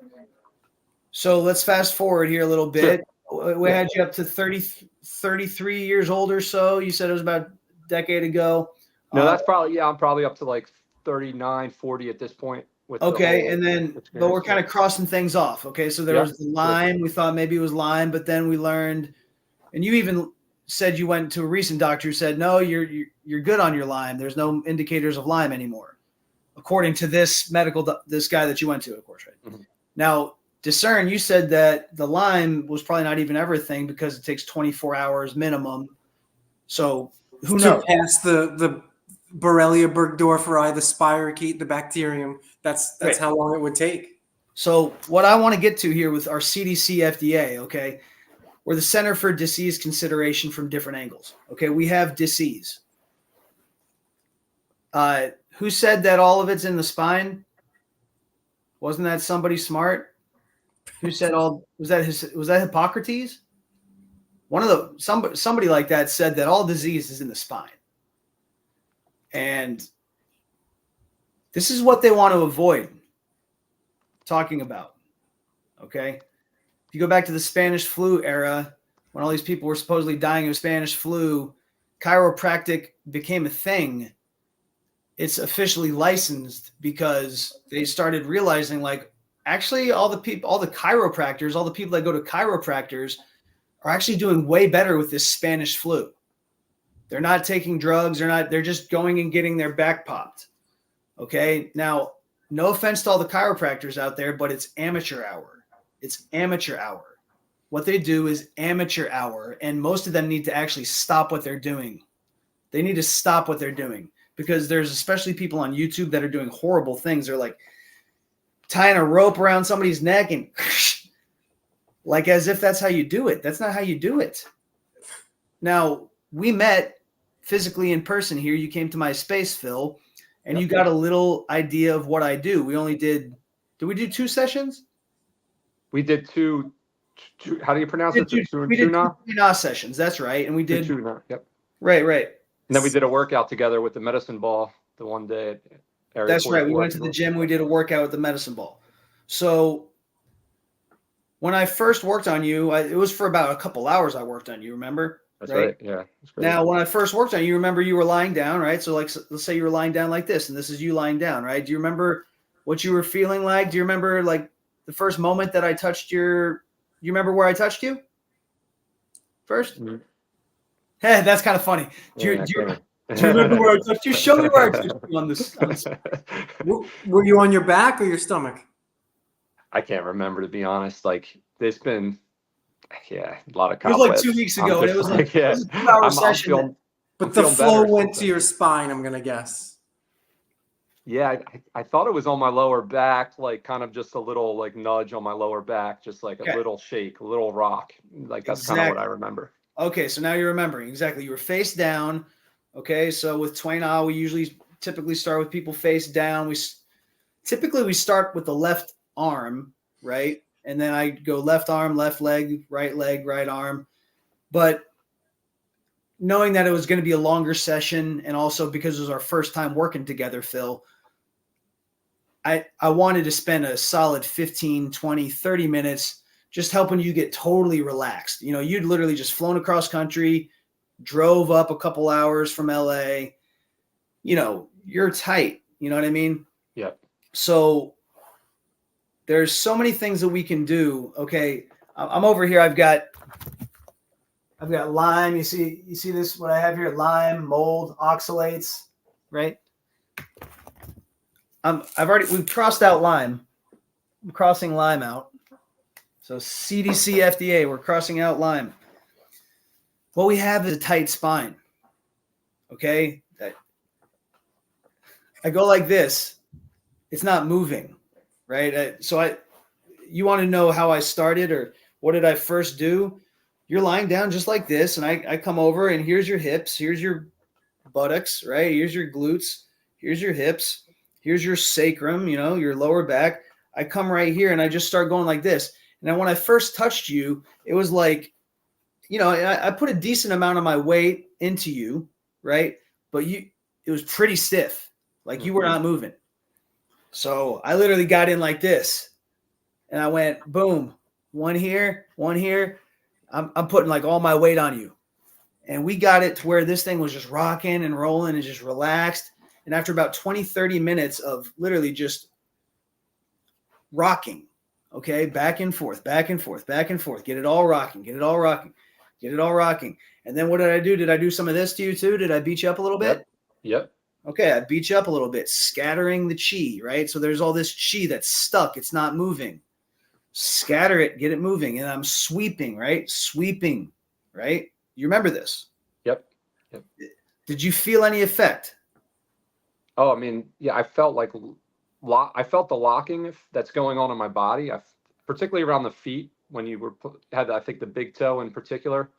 A: so let's fast forward here a little bit. Sure. We had you up to 33 years old or so. You said it was about a decade ago.
C: No, that's probably, I'm probably up to like 39, 40 at this point.
A: Okay, and then, but we're kind of crossing things off. Okay, so there was the Lyme. We thought maybe it was Lyme, but then we learned, and you even said you went to a recent doctor who said, no, you're good on your Lyme. There's no indicators of Lyme anymore, according to this this guy that you went to, of course, right? Mm-hmm. Now, Discern, you said that the Lyme was probably not even ever a thing because it takes 24 hours minimum. So who knows?
B: Past the Borrelia burgdorferi, the spirochete, the bacterium. That's right. How long it would take.
A: So what I want to get to here with our CDCFDA, okay, we're the Center for Disease Consideration from different angles. Okay, we have disease. Who said that all of it's in the spine? Wasn't that somebody smart? Who said all? Was that Hippocrates? Somebody like that said that all disease is in the spine. And this is what they want to avoid talking about. Okay. If you go back to the Spanish flu era, when all these people were supposedly dying of Spanish flu, chiropractic became a thing. It's officially licensed because they started realizing, like, actually all the chiropractors, all the people that go to chiropractors are actually doing way better with this Spanish flu. They're not taking drugs. They're just going and getting their back popped. Okay. Now, no offense to all the chiropractors out there, but it's amateur hour. It's amateur hour. What they do is amateur hour. And most of them need to actually stop what they're doing. They need to stop what they're doing because there's especially people on YouTube that are doing horrible things. They're like tying a rope around somebody's neck and like as if that's how you do it. That's not how you do it. Now, we met physically in person here. You came to my space, Phil, and you got a little idea of what I do. We only did we do 2 sessions?
C: We did two how do you pronounce it?
A: We did two sessions. That's right. And we did
C: two. Yep.
A: Right.
C: And then we did a workout together with the medicine ball the one day at Area
A: That's right. We went to the gym. We did a workout with the medicine ball. So when I first worked on you, it was for about a couple hours I worked on you, remember?
C: That's right. Yeah.
A: Now, when I first worked on you, remember you were lying down, right? So like, let's say you were lying down like this, and this is you lying down, right? Do you remember what you were feeling like? Do you remember like the first moment that I touched you remember where I touched you first? Mm-hmm. Hey, that's kind of funny. Do you remember where I touched you? Show me where I touched you on this.
B: Were you on your back or your stomach?
C: I can't remember, to be honest. Like, there's been, a lot of.
A: It was like 2 weeks ago, and it was like it was a 2-hour session.
B: But the flow went to your spine, I'm gonna guess.
C: Yeah, I thought it was on my lower back, like kind of just a little like nudge on my lower back, just like a little shake, a little rock. Like that's kind of what I remember.
A: Okay, so now you're remembering exactly. You were face down. Okay, so with Twain, we typically start with people face down. We start with the left arm, right? And then I go left arm, left leg, right arm. But knowing that it was going to be a longer session, and also because it was our first time working together, Phil, I wanted to spend a solid 15, 20, 30 minutes just helping you get totally relaxed. You know, you'd literally just flown across country, drove up a couple hours from LA, you know, you're tight. You know what I mean?
C: Yeah.
A: So there's so many things that we can do. Okay. I'm over here. I've got lime. You see this, what I have here? Lime, mold, oxalates, right? We've crossed out lime. I'm crossing lime out. So CDCFDA, we're crossing out lime. What we have is a tight spine. Okay. I go like this. It's not moving, right? You want to know how I started or what did I first do? You're lying down just like this, and I come over, and here's your hips, here's your buttocks, right? Here's your glutes, here's your hips, here's your sacrum, you know, your lower back. I come right here, and I just start going like this. And then when I first touched you, it was like, you know, I put a decent amount of my weight into you, right? But it was pretty stiff, like you were not moving. So I literally got in like this, and I went, boom, one here. I'm putting like all my weight on you. And we got it to where this thing was just rocking and rolling and just relaxed. And after about 20, 30 minutes of literally just rocking, okay, back and forth, back and forth, back and forth, get it all rocking, get it all rocking, get it all rocking. And then what did I do? Did I do some of this to you too? Did I beat you up a little bit?
C: Yep.
A: Okay, I beat you up a little bit, scattering the chi, right? So there's all this chi that's stuck. It's not moving. Scatter it, get it moving. And I'm sweeping, right? Sweeping, right? You remember this?
C: Yep.
A: Did you feel any effect?
C: Oh, I mean, yeah, I felt the locking that's going on in my body, particularly around the feet when you had, I think, the big toe in particular.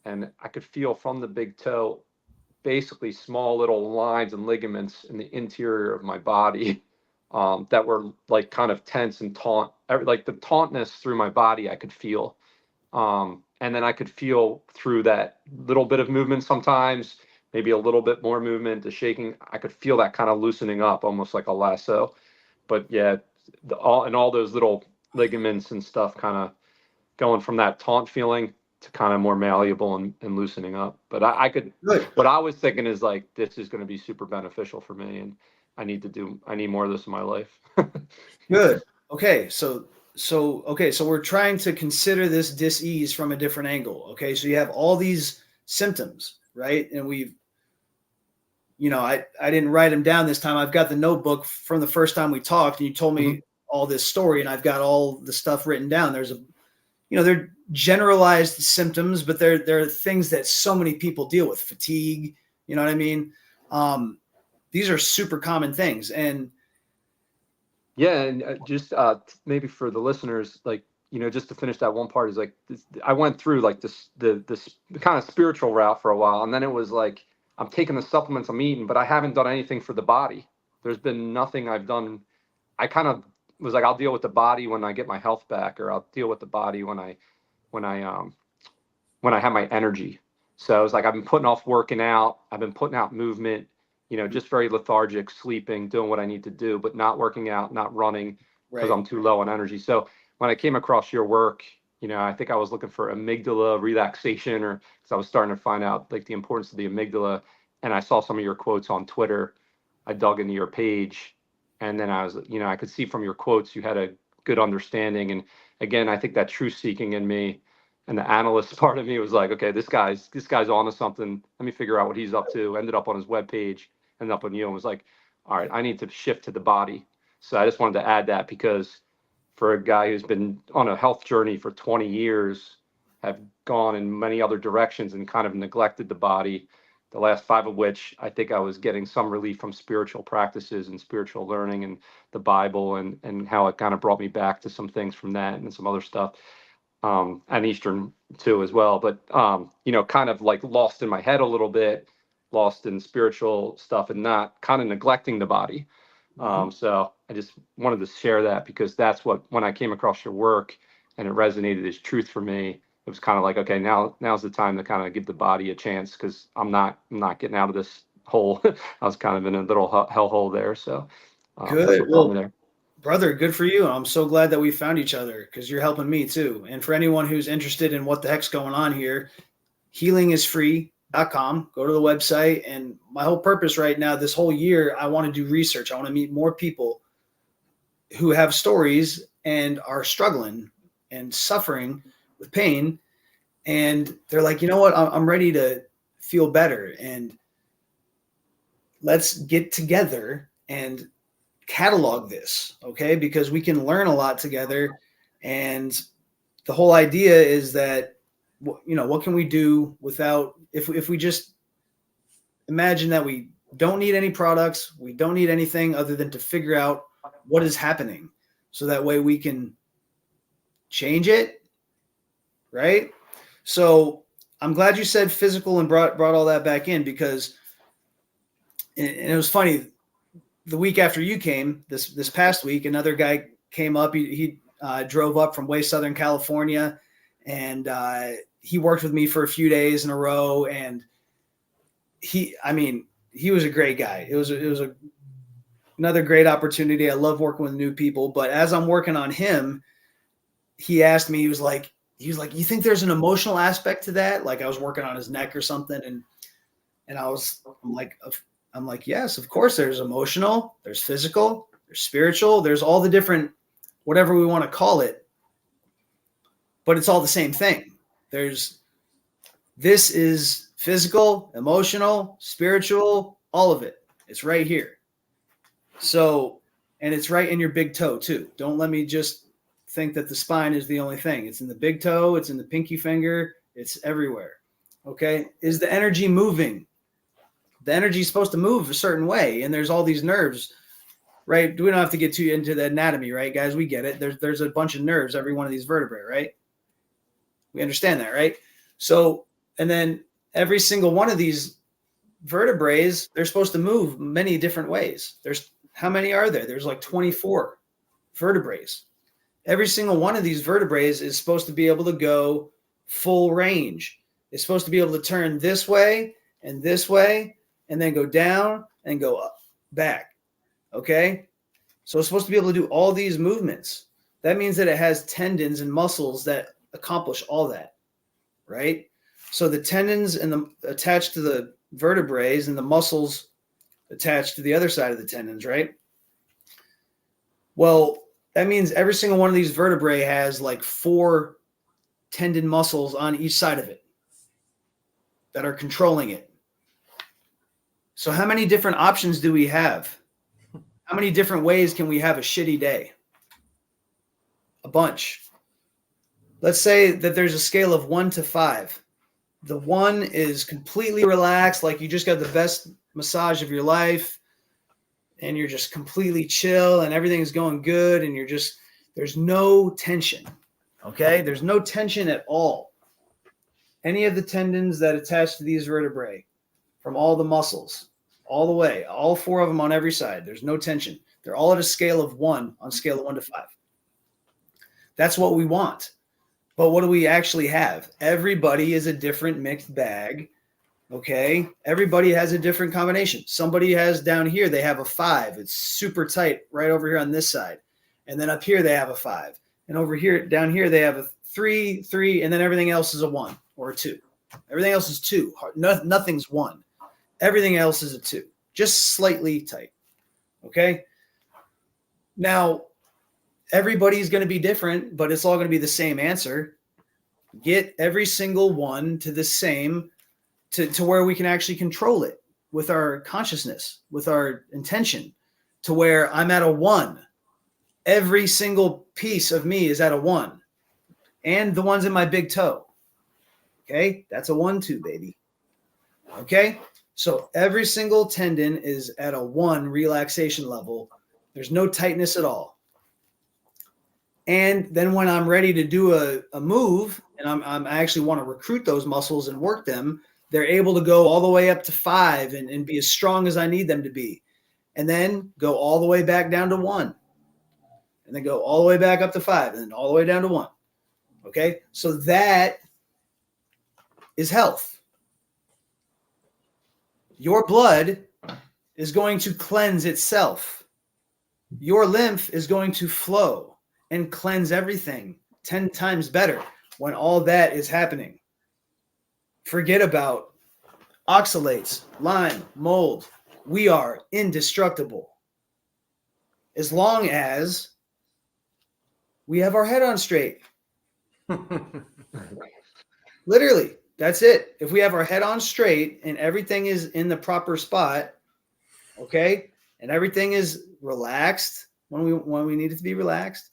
C: And I could feel from the big toe basically small little lines and ligaments in the interior of my body that were like kind of tense and taut, like the tautness through my body I could feel. And then I could feel through that little bit of movement sometimes, maybe a little bit more movement, the shaking. I could feel that kind of loosening up, almost like a lasso. But yeah, all those little ligaments and stuff kind of going from that taut feeling to kind of more malleable and loosening up. But I could,
A: Good.
C: what I was thinking is like, this is going to be super beneficial for me, and I need more of this in my life.
A: Good. Okay. So we're trying to consider this dis-ease from a different angle. Okay. So you have all these symptoms, right? And I didn't write them down this time. I've got the notebook from the first time we talked, and you told me all this story, and I've got all the stuff written down. They're generalized symptoms, but they're things that so many people deal with. Fatigue, you know what I mean? These are super common things. And
C: yeah, and just maybe for the listeners, like, just to finish that one part is like, I went through like this kind of spiritual route for a while, and then it was like, I'm taking the supplements I'm eating, but I haven't done anything for the body. There's been nothing I've done. I kind of was like, I'll deal with the body when I get my health back, or I'll deal with the body when I have my energy. So I was like, I've been putting off working out. I've been putting out movement, just very lethargic, sleeping, doing what I need to do, but not working out, not running because
A: right.
C: I'm too low on energy. So when I came across your work, I think I was looking for amygdala relaxation, or because I was starting to find out like the importance of the amygdala. And I saw some of your quotes on Twitter. I dug into your page, and then I could see from your quotes you had a good understanding. And again, I think that truth seeking in me and the analyst part of me was like, okay, this guy's onto something. Let me figure out what he's up to. Ended up on his webpage, ended up on you, and was like, all right, I need to shift to the body. So I just wanted to add that, because for a guy who's been on a health journey for 20 years, have gone in many other directions and kind of neglected the body, the last 5 of which I think I was getting some relief from spiritual practices and spiritual learning and the Bible, and how it kind of brought me back to some things from that and some other stuff. And Eastern too as well, but kind of like lost in my head a little bit, lost in spiritual stuff, and not kind of neglecting the body. So I just wanted to share that, because that's when I came across your work and it resonated as truth for me, it was kind of like, okay, now's the time to kind of give the body a chance, because I'm not getting out of this hole. I was kind of in a little hellhole there. So
A: Good.
C: well, there.
A: Brother, good for you. I'm so glad that we found each other because you're helping me too. And for anyone who's interested in what the heck's going on here, healingisfree.com. Go to the website. And my whole purpose right now, this whole year, I want to do research. I want to meet more people who have stories and are struggling and suffering with pain. And they're like, you know what? I'm ready to feel better. And let's get together and catalog this, okay? Because we can learn a lot together. And the whole idea is that, you know, what can we do without, if we just imagine that we don't need any products, we don't need anything other than to figure out what is happening. So that way we can change it, right? So I'm glad you said physical and brought all that back in, because, and it was funny, the week after you came, this past week, another guy came up. He drove up from way Southern California, and he worked with me for a few days in a row. And he was a great guy. It was another great opportunity. I love working with new people. But as I'm working on him, he asked me, he was like, you think there's an emotional aspect to that? Like I was working on his neck or something. And I'm like, yes, of course there's emotional, there's physical, there's spiritual, there's all the different, whatever we want to call it, but it's all the same thing. This is physical, emotional, spiritual, all of it. It's right here. So, and it's right in your big toe too. Don't let me just think that the spine is the only thing. It's in the big toe. It's in the pinky finger. It's everywhere. Okay. Is the energy moving? The energy is supposed to move a certain way. And there's all these nerves, right? We don't have to get too into the anatomy, right, guys? We get it. There's a bunch of nerves, every one of these vertebrae, right? We understand that, right? So, and then every single one of these vertebrae, they're supposed to move many different ways. How many are there? There's like 24 vertebrae. Every single one of these vertebrae is supposed to be able to go full range. It's supposed to be able to turn this way, and then go down and go up, back. Okay? So it's supposed to be able to do all these movements. That means that it has tendons and muscles that accomplish all that, right? So the tendons attached to the vertebrae and the muscles attached to the other side of the tendons, right? Well, that means every single one of these vertebrae has like 4 tendon muscles on each side of it that are controlling it. So how many different options do we have? How many different ways can we have a shitty day? A bunch. Let's say that there's a scale of 1 to 5. The 1 is completely relaxed, like you just got the best massage of your life, and you're just completely chill and everything's going good, and there's no tension. Okay? There's no tension at all. Any of the tendons that attach to these vertebrae, from all the muscles, all the way, all 4 of them on every side, there's no tension. They're all at a scale of 1, on scale of 1 to 5. That's what we want. But what do we actually have? Everybody is a different mixed bag. Okay? Everybody has a different combination. Somebody has down here, they have a 5. It's super tight right over here on this side. And then up here, they have a 5. And over here, down here, they have a 3, and then everything else is a 1 or a 2. Everything else is 2. Nothing's 1. Everything else is a 2. Just slightly tight. Okay? Now, everybody's going to be different, but it's all going to be the same answer. Get every single one to the same, to where we can actually control it with our consciousness, with our intention, to where I'm at a 1. Every single piece of me is at a 1. And the ones in my big toe. Okay? That's a 1-2, baby. Okay? So every single tendon is at a 1 relaxation level. There's no tightness at all. And then when I'm ready to do a move, and I actually want to recruit those muscles and work them, they're able to go all the way up to 5 and be as strong as I need them to be. And then go all the way back down to 1. And then go all the way back up to 5, and then all the way down to 1. Okay? So that is health. Your blood is going to cleanse itself. your lymph is going to flow and cleanse everything 10 times better when all that is happening. Forget about oxalates, Lyme, mold. We are indestructible as long as we have our head on straight. Literally, that's it. If we have our head on straight and everything is in the proper spot, okay, and everything is relaxed when we need it to be relaxed,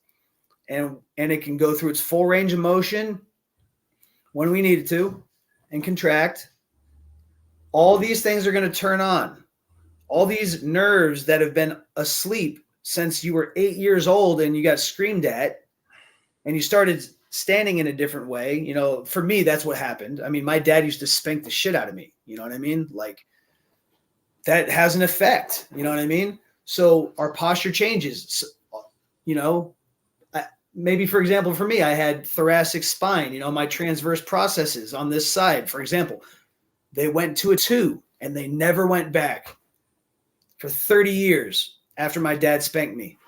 A: and it can go through its full range of motion when we need it to, and contract. All these things are going to turn on. All these nerves that have been asleep since you were 8 years old and you got screamed at and you started standing in a different way. You know, for me, that's what happened. I mean, my dad used to spank the shit out of me. You know what I mean? Like, that has an effect. You know what I mean? So our posture changes. You know, maybe, for example, for me, I had thoracic spine. You know, my transverse processes on this side, for example, they went to a 2 and they never went back for 30 years after my dad spanked me.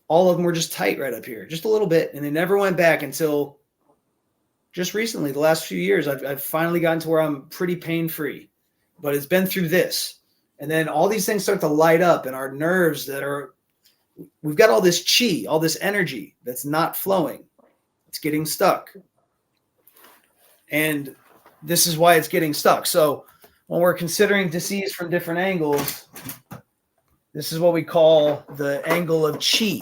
A: All of them were just tight right up here, just a little bit, and they never went back until just recently. The last few years, I've finally gotten to where I'm pretty pain-free, but it's been through this. And then all these things start to light up, and our nerves we've got all this chi, all this energy that's not flowing. It's getting stuck. And this is why it's getting stuck. So when we're considering disease from different angles, this is what we call the angle of chi.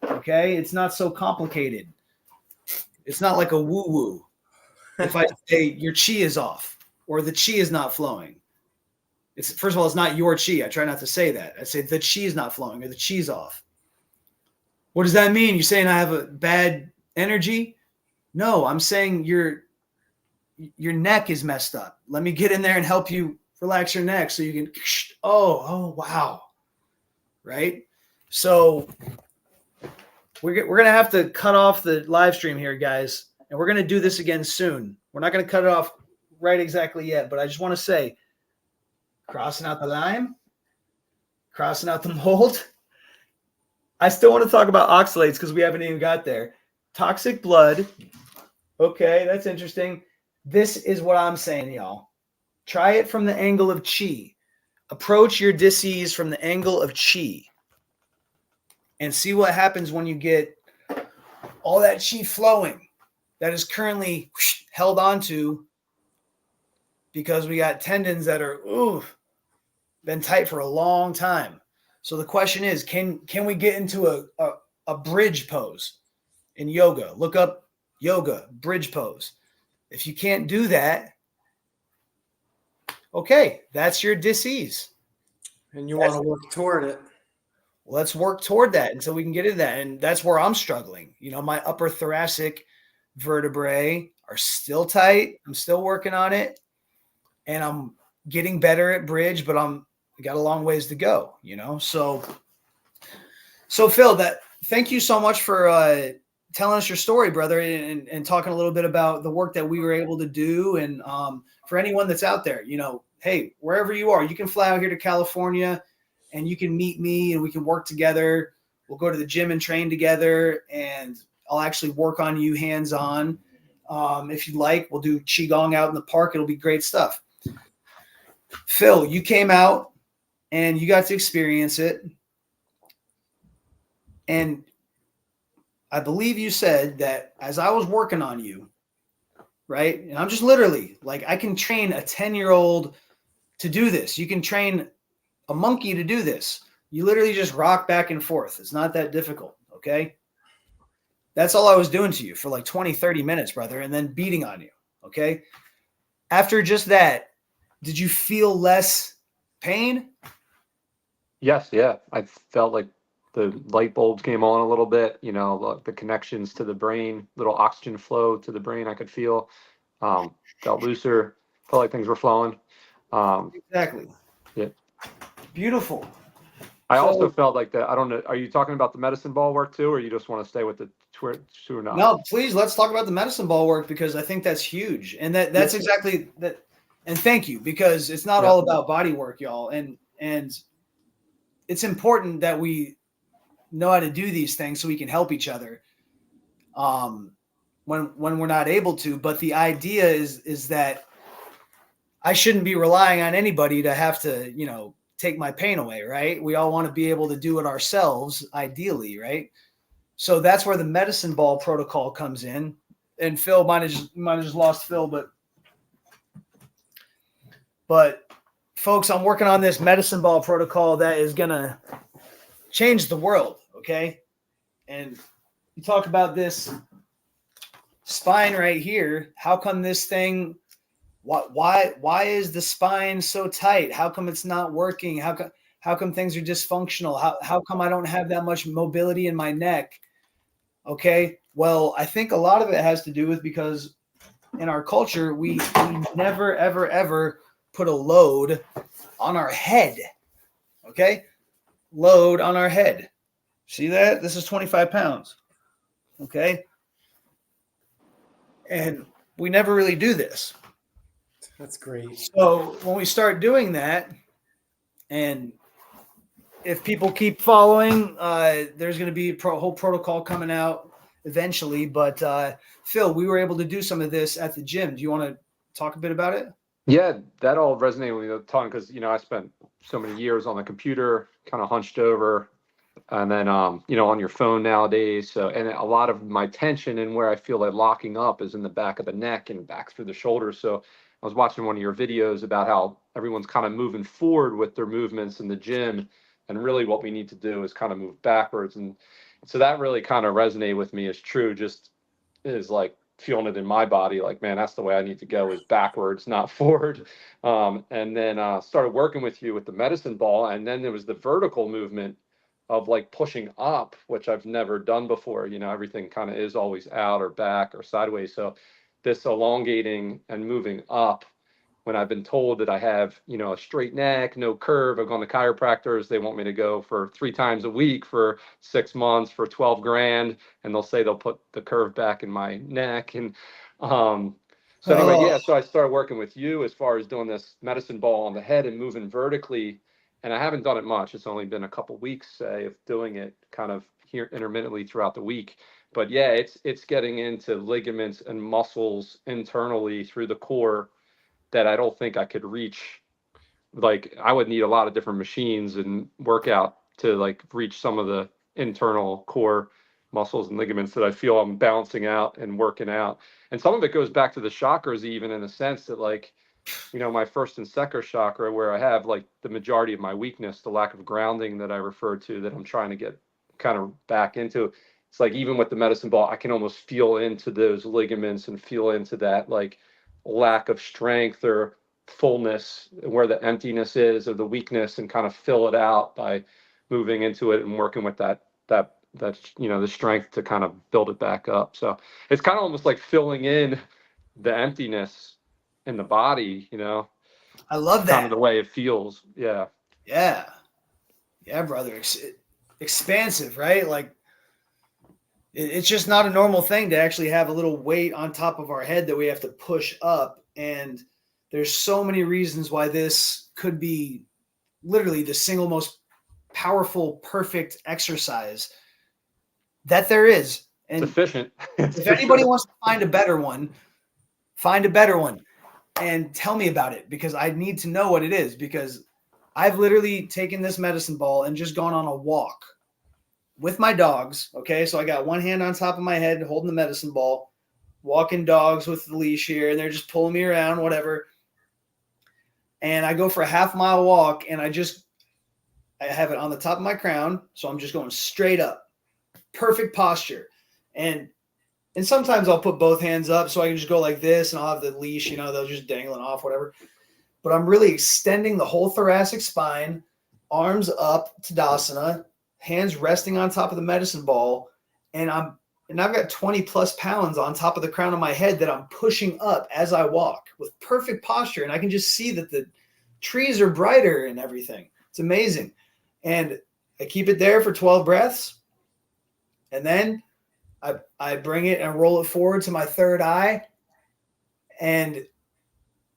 A: Okay? It's not so complicated. It's not like a woo-woo. If I say your chi is off or the chi is not flowing, first of all, it's not your chi. I try not to say that. I say the chi is not flowing or the chi's off. What does that mean? You're saying I have a bad energy? No, I'm saying your neck is messed up. Let me get in there and help you relax your neck so you can, oh, wow. Right? So we're going to have to cut off the live stream here, guys. And we're going to do this again soon. We're not going to cut it off right exactly yet, but I just want to say, crossing out the Lyme, crossing out the mold. I still want to talk about oxalates because we haven't even got there. Toxic blood. Okay, that's interesting. This is what I'm saying, y'all. Try it from the angle of chi. Approach your disease from the angle of chi. And see what happens when you get all that chi flowing that is currently held onto because we got tendons that are been tight for a long time. So the question is, can we get into a bridge pose in yoga? Look up yoga, bridge pose. If you can't do that, okay, that's your disease.
B: And you want to work toward it.
A: Let's work toward that until we can get into that. And that's where I'm struggling. You know, my upper thoracic vertebrae are still tight. I'm still working on it. And I'm getting better at bridge, but I got a long ways to go, you know? So Phil, thank you so much for telling us your story, brother, and talking a little bit about the work that we were able to do. And for anyone that's out there, you know, hey, wherever you are, you can fly out here to California and you can meet me and we can work together. We'll go to the gym and train together, and I'll actually work on you hands-on. If you'd like, we'll do Qigong out in the park. It'll be great stuff. Phil, you came out and you got to experience it. And I believe you said that as I was working on you, right? And I'm just literally like, I can train a 10-year-old to do this. You can train a monkey to do this. You literally just rock back and forth. It's not that difficult. Okay. That's all I was doing to you for like 20, 30 minutes, brother. And then beating on you. Okay. After just that, did you feel less pain?
C: Yes. Yeah. I felt like the light bulbs came on a little bit, you know, the connections to the brain, little oxygen flow to the brain I could feel, felt looser, felt like things were flowing.
A: Exactly.
C: Yeah.
A: Beautiful.
C: I also felt like that. I don't know. Are you talking about the medicine ball work too, or you just want to stay with the true or not?
A: No, please, let's talk about the medicine ball work, because I think that's huge. And that's exactly that. And thank you, because it's not all about body work, y'all. And it's important that we know how to do these things so we can help each other when we're not able to. But the idea is that I shouldn't be relying on anybody to have to, take my pain away, right? We all want to be able to do it ourselves, ideally, right? So that's where the medicine ball protocol comes in. And Phil might have just lost Phil, but folks, I'm working on this medicine ball protocol that is gonna change the world, okay? And you talk about this spine right here. How come this thing? Why is the spine so tight? How come it's not working? How come things are dysfunctional? How come I don't have that much mobility in my neck? Okay, well, I think a lot of it has to do with because in our culture we never ever put a load on our head. Okay, load on our head. See that? This is 25 pounds. Okay, and we never really do this.
B: That's great.
A: So when we start doing that, and if people keep following, there's going to be a whole protocol coming out eventually. But Phil, we were able to do some of this at the gym. Do you want to talk a bit about it?
C: Yeah, that all resonated with me a ton because, I spent so many years on the computer, kind of hunched over, and then, on your phone nowadays. So, and a lot of my tension and where I feel like locking up is in the back of the neck and back through the shoulders. So I was watching one of your videos about how everyone's kind of moving forward with their movements in the gym. And really what we need to do is kind of move backwards. And so that really kind of resonated with me as true, just is like feeling it in my body. Like, man, that's the way I need to go, is backwards, not forward. And then started working with you with the medicine ball. And then there was the vertical movement of like pushing up, which I've never done before. Everything kind of is always out or back or sideways. So this elongating and moving up, when I've been told that I have, a straight neck, no curve. I've gone to chiropractors. They want me to go for 3 times a week for 6 months for 12 grand. And they'll say they'll put the curve back in my neck. And so anyway, yeah, so I started working with you as far as doing this medicine ball on the head and moving vertically. And I haven't done it much. It's only been a couple of weeks, say, of doing it kind of here intermittently throughout the week. But yeah, it's getting into ligaments and muscles internally through the core that I don't think I could reach. Like, I would need a lot of different machines and workout to like reach some of the internal core muscles and ligaments that I feel I'm balancing out and working out. And some of it goes back to the chakras, even in the sense that, like, my first and second chakra, where I have like the majority of my weakness, the lack of grounding that I refer to, that I'm trying to get kind of back into. It's like, even with the medicine ball, I can almost feel into those ligaments and feel into that like lack of strength or fullness, where the emptiness is, or the weakness, and kind of fill it out by moving into it and working with that the strength to kind of build it back up. So it's kind of almost like filling in the emptiness in the body.
A: I love that.
C: Kind of the way it feels. Yeah,
A: brother. Expansive, right? Like, it's just not a normal thing to actually have a little weight on top of our head that we have to push up. And there's so many reasons why this could be literally the single most powerful, perfect exercise that there is. And
C: it's efficient.
A: If anybody wants to find a better one and tell me about it, because I need to know what it is, because I've literally taken this medicine ball and just gone on a walk with my dogs. Okay, so I got one hand on top of my head holding the medicine ball, walking dogs with the leash here, and they're just pulling me around, whatever. And I go for a half-mile walk, and I have it on the top of my crown, so I'm just going straight up. Perfect posture. And sometimes I'll put both hands up so I can just go like this, and I'll have the leash, they'll just dangling off, whatever. But I'm really extending the whole thoracic spine, arms up, Tadasana, hands resting on top of the medicine ball, and I've got 20 plus pounds on top of the crown of my head that I'm pushing up as I walk with perfect posture. And I can just see that the trees are brighter and everything. It's amazing. And I keep it there for 12 breaths. And then I bring it and roll it forward to my third eye and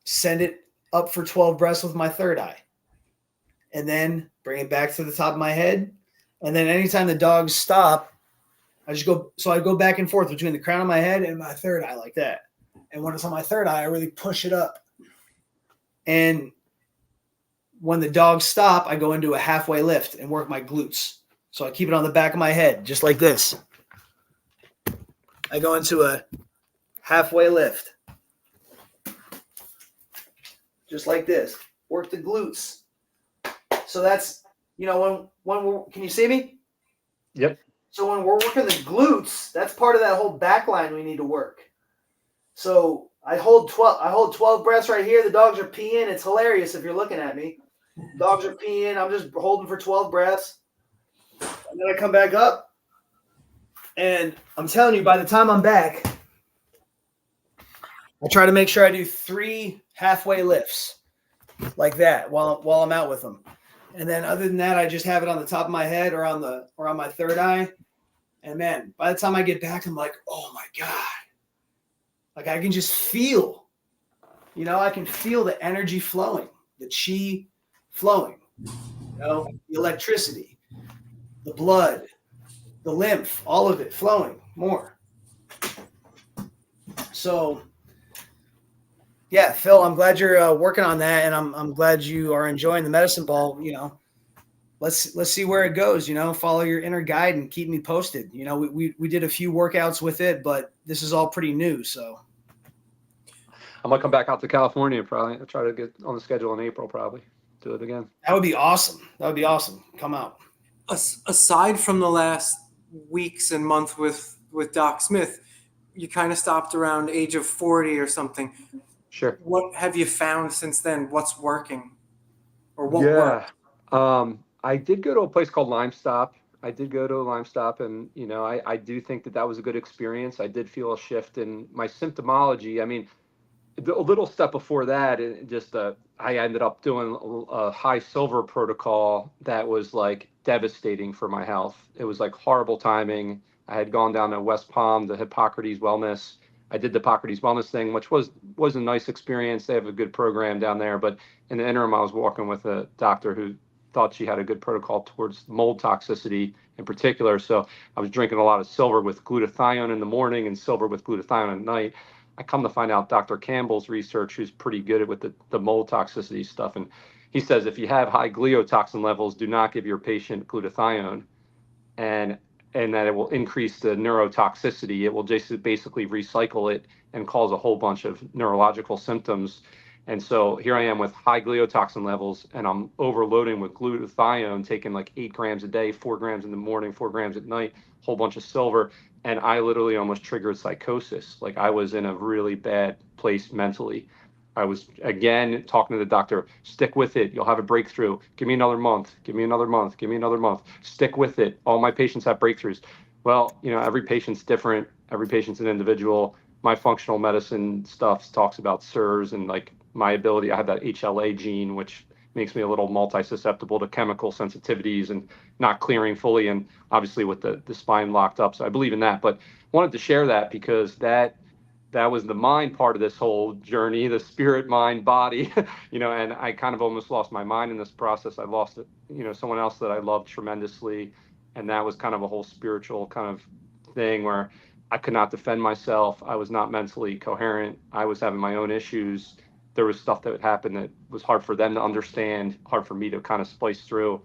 A: send it up for 12 breaths with my third eye. and then bring it back to the top of my head. And then anytime the dogs stop, I go back and forth between the crown of my head and my third eye like that. And when it's on my third eye, I really push it up. And when the dogs stop, I go into a halfway lift and work my glutes. So I keep it on the back of my head, just like this. I go into a halfway lift, just like this. Work the glutes. So that's, when can you see me?
C: Yep.
A: So when we're working the glutes, that's part of that whole back line we need to work. So I hold 12 breaths right here. The dogs are peeing. It's hilarious if you're looking at me. Dogs are peeing. I'm just holding for 12 breaths. And then I come back up. And I'm telling you, by the time I'm back, I try to make sure I do 3 halfway lifts like that while I'm out with them. And then other than that, I just have it on the top of my head or on my third eye. And man, by the time I get back, I'm like, oh my God. Like I can just feel, I can feel the energy flowing, the chi flowing, the electricity, the blood, the lymph, all of it flowing more. So yeah, Phil, I'm glad you're working on that, and I'm glad you are enjoying the medicine ball. Let's see where it goes. Follow your inner guide and keep me posted. We did a few workouts with it, but this is all pretty new. So
C: I'm gonna come back out to California probably. I'll try to get on the schedule in April. Probably do it again.
A: That would be awesome. Come out.
B: Aside from the last weeks and month with Doc Smith, you kind of stopped around age of 40 or something.
C: Sure.
B: What have you found since then? What's working, or what worked?
C: I did go to a place called Lime Stop. I did go to a Lime Stop, and I do think that was a good experience. I did feel a shift in my symptomology. I mean, a little step before that, I ended up doing a high silver protocol that was like devastating for my health. It was like horrible timing. I had gone down to West Palm, the Hippocrates Wellness. I did the Hippocrates Wellness thing, which was a nice experience. They have a good program down there. But in the interim, I was walking with a doctor who thought she had a good protocol towards mold toxicity in particular. So I was drinking a lot of silver with glutathione in the morning and silver with glutathione at night. I come to find out Dr. Campbell's research, who's pretty good with the mold toxicity stuff. And he says if you have high gliotoxin levels, do not give your patient glutathione. And that it will increase the neurotoxicity. It will just basically recycle it and cause a whole bunch of neurological symptoms. And so here I am with high gliotoxin levels, and I'm overloading with glutathione, taking like 8 grams a day, 4 grams in the morning, 4 grams at night, whole bunch of silver. And I literally almost triggered psychosis. Like I was in a really bad place mentally. I was, again, talking to the doctor, stick with it. You'll have a breakthrough. Give me another month. Give me another month. Give me another month. Stick with it. All my patients have breakthroughs. Well, every patient's different. Every patient's an individual. My functional medicine stuff talks about SIRS and like my ability. I have that HLA gene, which makes me a little multi-susceptible to chemical sensitivities and not clearing fully. And obviously with the spine locked up. So I believe in that. But wanted to share that because that was the mind part of this whole journey, the spirit, mind, body, and I kind of almost lost my mind in this process. I lost, someone else that I loved tremendously. And that was kind of a whole spiritual kind of thing where I could not defend myself. I was not mentally coherent. I was having my own issues. There was stuff that would happen that was hard for them to understand, hard for me to kind of splice through.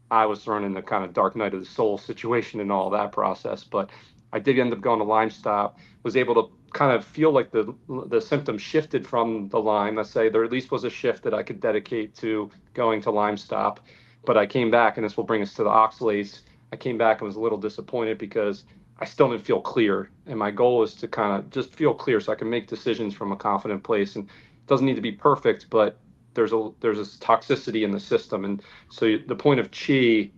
C: I was thrown in the kind of dark night of the soul situation and all that process. But I did end up going to Lime Stop, was able to kind of feel like the symptoms shifted from the Lyme. Let's say there at least was a shift that I could dedicate to going to Lime Stop. But I came back, and this will bring us to the oxalates. I came back and was a little disappointed because I still didn't feel clear. And my goal is to kind of just feel clear so I can make decisions from a confident place. And it doesn't need to be perfect, but there's this toxicity in the system. And so the point of chi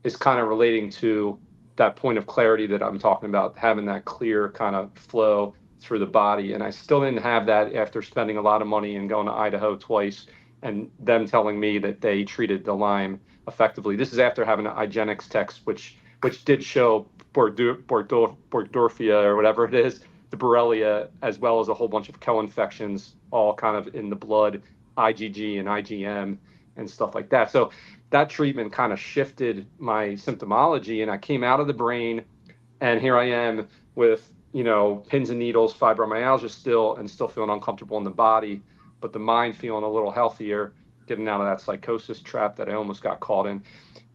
C: is kind of relating to that point of clarity that I'm talking about, having that clear kind of flow through the body. And I still didn't have that after spending a lot of money and going to Idaho twice and them telling me that they treated the Lyme effectively. This is after having an IGeneX text, which did show Bordorfia or whatever it is, the Borrelia, as well as a whole bunch of co-infections, all kind of in the blood, IgG and IgM. and stuff like that. So that treatment kind of shifted my symptomology, and I came out of the brain, and here I am with, pins and needles, fibromyalgia still, and still feeling uncomfortable in the body, but the mind feeling a little healthier, getting out of that psychosis trap that I almost got caught in.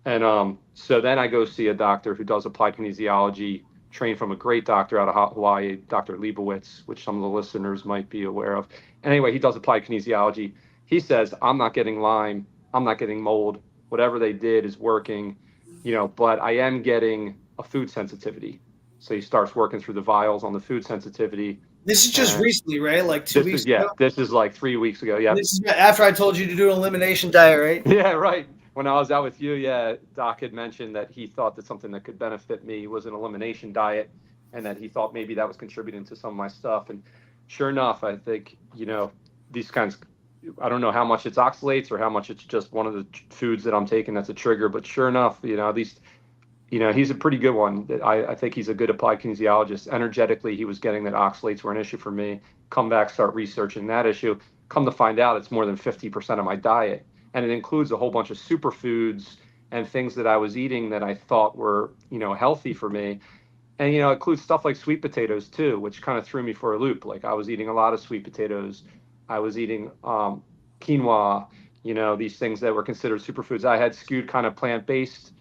C: And so then I go see a doctor who does applied kinesiology, trained from a great doctor out of Hawaii, Dr. Leibowitz, which some of the listeners might be aware of. Anyway, he does applied kinesiology. He says, I'm not getting Lyme, I'm not getting mold. Whatever they did is working, but I am getting a food sensitivity. So he starts working through the vials on the food sensitivity.
A: This is just recently, right? Like 2 weeks ago?
C: This is like 3 weeks ago. Yeah.
A: This is after I told you to do an elimination diet, right?
C: Yeah, right. When I was out with you, Doc had mentioned that he thought that something that could benefit me was an elimination diet, and that he thought maybe that was contributing to some of my stuff. And sure enough, I think, these kinds, I don't know how much it's oxalates or how much it's just one of the foods that I'm taking that's a trigger, but sure enough, at least, he's a pretty good one. I think he's a good applied kinesiologist. Energetically, he was getting that oxalates were an issue for me. Come back, start researching that issue. Come to find out, it's more than 50% of my diet. And it includes a whole bunch of superfoods and things that I was eating that I thought were, healthy for me. And, it includes stuff like sweet potatoes too, which kind of threw me for a loop. Like I was eating a lot of sweet potatoes. I was eating quinoa, these things that were considered superfoods. I had skewed kind of plant-based.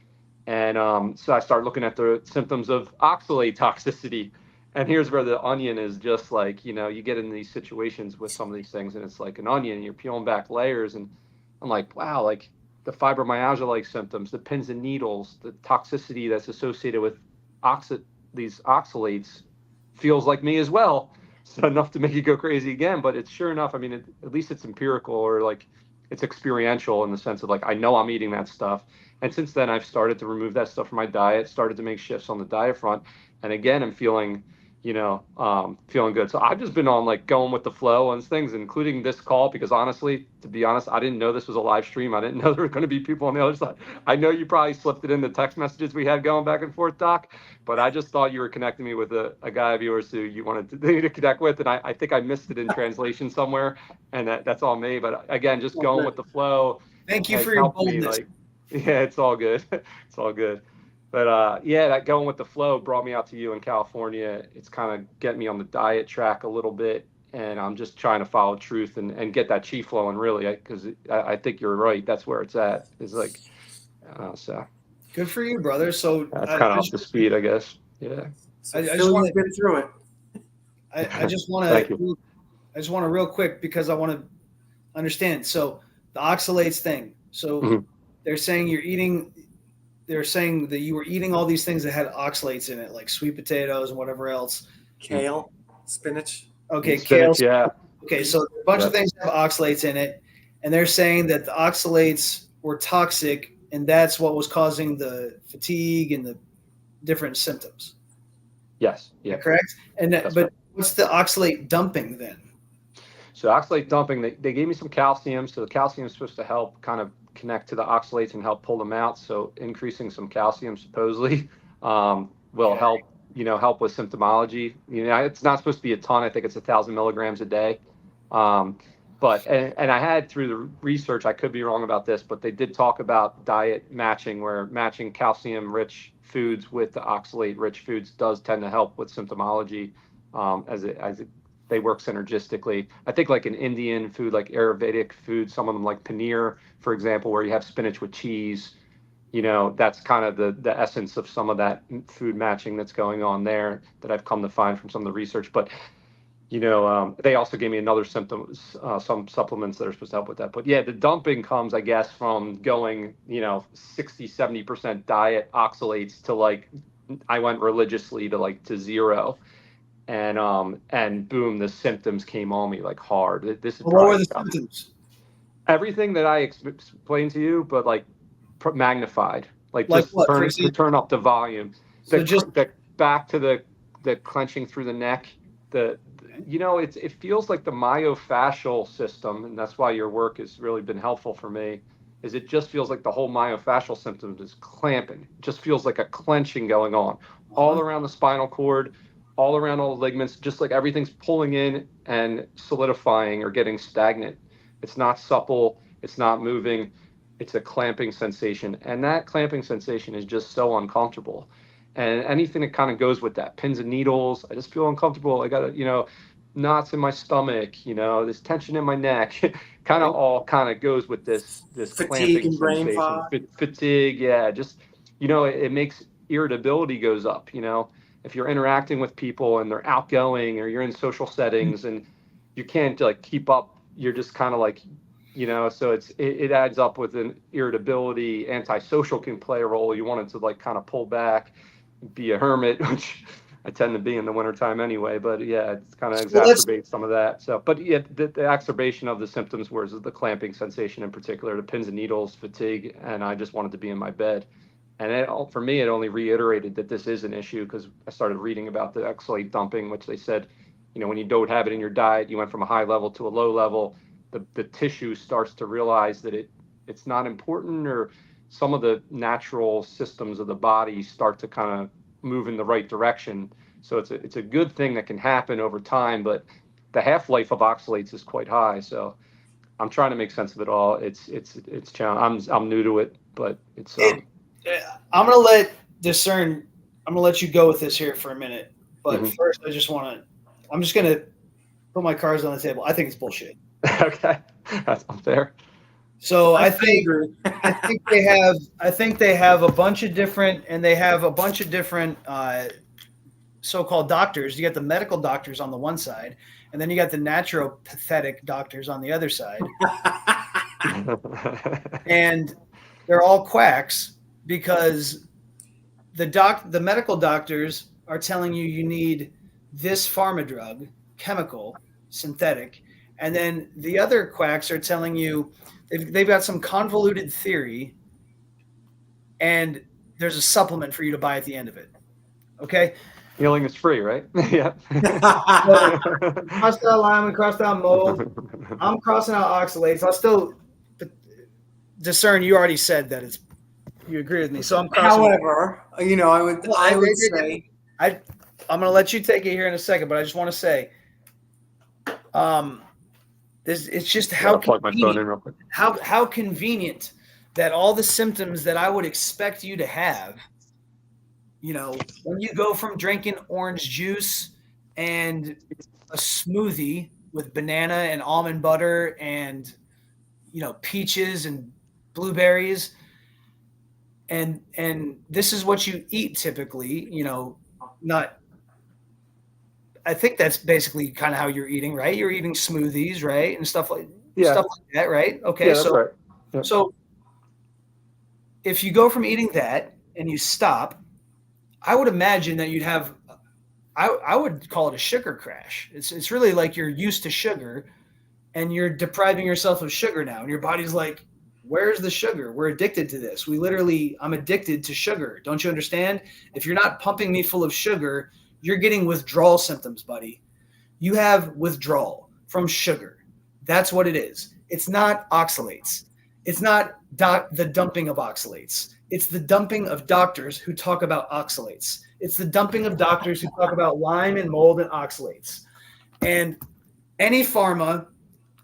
C: And so I started looking at the symptoms of oxalate toxicity. And here's where the onion is just like, you get in these situations with some of these things and it's like an onion and you're peeling back layers. And I'm like, wow, like the fibromyalgia-like symptoms, the pins and needles, the toxicity that's associated with these oxalates feels like me as well. It's not enough to make you go crazy again, but it's sure enough. I mean, at least it's empirical or like it's experiential in the sense of like, I know I'm eating that stuff. And since then, I've started to remove that stuff from my diet, started to make shifts on the diet front. And again, I'm feeling, feeling good. So I've just been on like going with the flow on things, including this call, because honestly, to be honest, I didn't know this was a live stream. I didn't know there were going to be people on the other side. I know you probably slipped it in the text messages we had going back and forth, Doc, but I just thought you were connecting me with a guy of yours who you wanted to connect with. And I think I missed it in translation somewhere, and that's all me. But again, just going with the flow.
A: Thank you for your boldness.
C: Yeah, it's all good. It's all good. But that going with the flow brought me out to you in California. It's kind of getting me on the diet track a little bit. And I'm just trying to follow truth and get that chi flowing really, because I think you're right. That's where it's at. It's like, so.
A: Good for you, brother. So
C: that's kind of off the speed, I guess. Yeah.
B: So I just want to get through it.
A: I just want to real quick, because I want to understand. So the oxalates thing. So they're saying they're saying that you were eating all these things that had oxalates in it, like sweet potatoes and whatever else.
B: Kale, spinach.
A: Okay,
C: spinach,
A: kale.
C: Yeah.
A: Okay, so a bunch of things have oxalates in it, and they're saying that the oxalates were toxic, and that's what was causing the fatigue and the different symptoms.
C: Yes. Yeah.
A: Correct. And but what's the oxalate dumping then?
C: So oxalate dumping, they gave me some calcium. So the calcium is supposed to help kind of connect to the oxalates and help pull them out. So increasing some calcium supposedly will help, help with symptomology. It's not supposed to be a ton. I think it's 1,000 milligrams a day. But I had through the research, I could be wrong about this, but they did talk about diet matching, where matching calcium-rich foods with the oxalate-rich foods does tend to help with symptomology as they work synergistically. I think like an Indian food, like Ayurvedic food, some of them like paneer, for example, where you have spinach with cheese, that's kind of the essence of some of that food matching that's going on there that I've come to find from some of the research. But, they also gave me another symptoms, some supplements that are supposed to help with that. But yeah, the dumping comes, I guess, from going, 60, 70% diet oxalates to like, I went religiously to zero. And boom, the symptoms came on me like hard. This is
A: what were the symptoms?
C: Everything that I explained to you, but like magnified, like
A: just
C: what, turn up the volume.
A: So
C: the back to the clenching through the neck. It feels like the myofascial system, and that's why your work has really been helpful for me. Is it just feels like the whole myofascial system is clamping. It just feels like a clenching going on all around the spinal cord, all around all the ligaments, just like everything's pulling in and solidifying or getting stagnant. It's not supple. it's not moving. It's a clamping sensation. And that clamping sensation is just so uncomfortable. And anything that kind of goes with that, pins and needles, I just feel uncomfortable. I got, knots in my stomach, this tension in my neck, kind of all kind of goes with this
B: Fatigue
C: clamping
B: and brain
C: sensation.
B: fog.
C: Fatigue, yeah, just, it makes irritability goes up, if you're interacting with people and they're outgoing or you're in social settings and you can't like keep up, you're just kind of like, so it adds up with an irritability. Antisocial can play a role. You want it to like kind of pull back, be a hermit, which I tend to be in the wintertime anyway, but yeah, it's kind of exacerbates some of that. So, but yeah, the exacerbation of the symptoms was the clamping sensation in particular, the pins and needles, fatigue, and I just wanted to be in my bed. And for me, it only reiterated that this is an issue because I started reading about the oxalate dumping, which they said, when you don't have it in your diet, you went from a high level to a low level, the tissue starts to realize that it's not important, or some of the natural systems of the body start to kind of move in the right direction. So it's a good thing that can happen over time, but the half-life of oxalates is quite high. So I'm trying to make sense of it all. It's challenging. I'm new to it, but it's
A: I'm gonna let discern. I'm gonna let you go with this here for a minute, but
C: Mhm.
A: first I'm just gonna put my cards on the table. I think it's bullshit.
C: Okay, that's unfair.
A: So I think
B: agree.
A: I think they have a bunch of different, so-called doctors. You got the medical doctors on the one side, and then you got the naturopathic doctors on the other side, and they're all quacks because the medical doctors are telling you need this pharma drug, chemical, synthetic, and then the other quacks are telling you they've got some convoluted theory, and there's a supplement for you to buy at the end of it. Okay.
C: Healing is free, right? Yeah.
A: Crossed out lime and crossed out mold. I'm crossing out oxalates. I'll still discern. You already said that you agree with me. So I'm crossing.
B: However, I would say
A: I'm going to let you take it here in a second, but I just want to say, it's just how
C: plug my phone in real quick.
A: How convenient that all the symptoms that I would expect you to have, when you go from drinking orange juice and a smoothie with banana and almond butter and, peaches and blueberries, and this is what you eat typically, not. I think that's basically kind of how you're eating, right? You're eating smoothies, right, and stuff like that, right? Okay,
C: yeah, that's right. Yeah.
A: So if you go from eating that and you stop, I would imagine that you'd have. I would call it a sugar crash. It's really like you're used to sugar, and you're depriving yourself of sugar now, and your body's like, where's the sugar? We're addicted to this. I'm addicted to sugar. Don't you understand? If you're not pumping me full of sugar, you're getting withdrawal symptoms, buddy. You have withdrawal from sugar. That's what it is. It's not oxalates. It's not the dumping of oxalates. It's the dumping of doctors who talk about oxalates. It's the dumping of doctors who talk about lime and mold and oxalates. And any pharma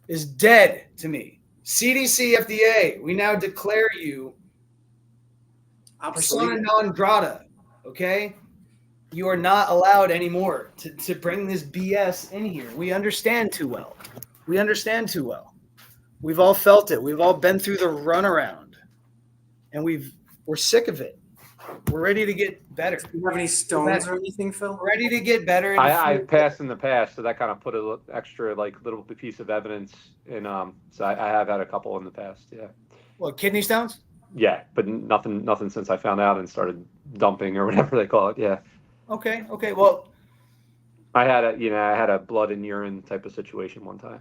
A: is dead to me. CDCFDA, we now declare you persona non grata, okay? You are not allowed anymore to bring this BS in here. We understand too well. We've all felt it. We've all been through the runaround, and we're sick of it. We're ready to get better.
B: Do you have any stones or anything, Phil?
A: We're ready to get better.
C: I passed in the past, so that kind of put a extra little piece of evidence in. So I have had a couple in the past. Yeah.
A: What, kidney stones?
C: Yeah, but nothing since I found out and started dumping or whatever they call it. Yeah.
A: Okay. Well,
C: I had a blood and urine type of situation one time.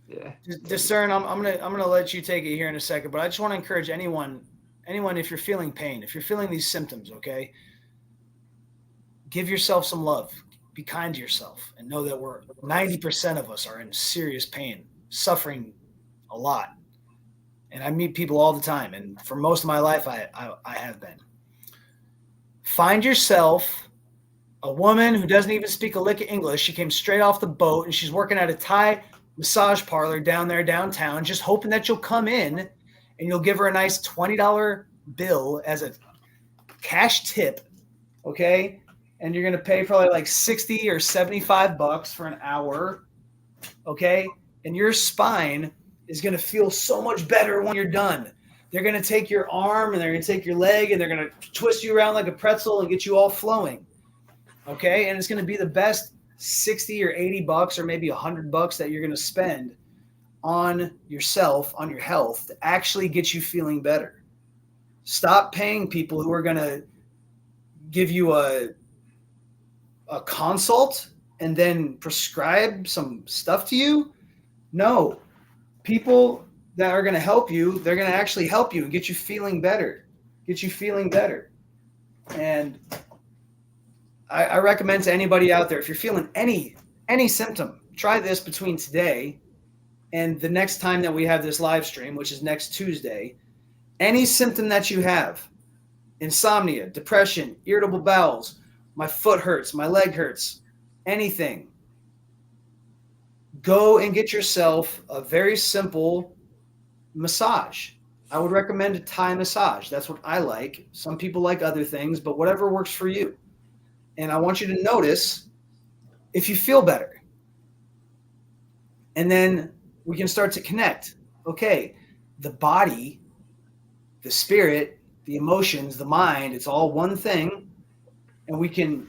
C: Yeah.
A: Discern. I'm gonna let you take it here in a second, but I just want to encourage anyone, if you're feeling pain, if you're feeling these symptoms, okay, give yourself some love. Be kind to yourself, and know that 90% of us are in serious pain, suffering a lot. And I meet people all the time, and for most of my life, I have been. Find yourself a woman who doesn't even speak a lick of English. She came straight off the boat, and she's working at a Thai massage parlor down there downtown, just hoping that you'll come in and you'll give her a nice $20 bill as a cash tip, okay? And you're going to pay probably like 60 or 75 bucks for an hour, okay? And your spine is going to feel so much better when you're done. They're going to take your arm and they're going to take your leg and they're going to twist you around like a pretzel and get you all flowing, okay? And it's going to be the best 60 or 80 bucks or maybe 100 bucks that you're going to spend on yourself, on your health, to actually get you feeling better. Stop paying people who are going to give you a consult and then prescribe some stuff to you. No, people that are going to help you, they're going to actually help you and get you feeling better, And I recommend to anybody out there, if you're feeling any symptom, try this between today and the next time that we have this live stream, which is next Tuesday. Any symptom that you have, insomnia, depression, irritable bowels, my foot hurts, my leg hurts, anything, go and get yourself a very simple massage. I would recommend a Thai massage. That's what I like. Some people like other things, but whatever works for you. And I want you to notice if you feel better. And then we can start to connect. Okay, the body, the spirit, the emotions, the mind, it's all one thing. And we can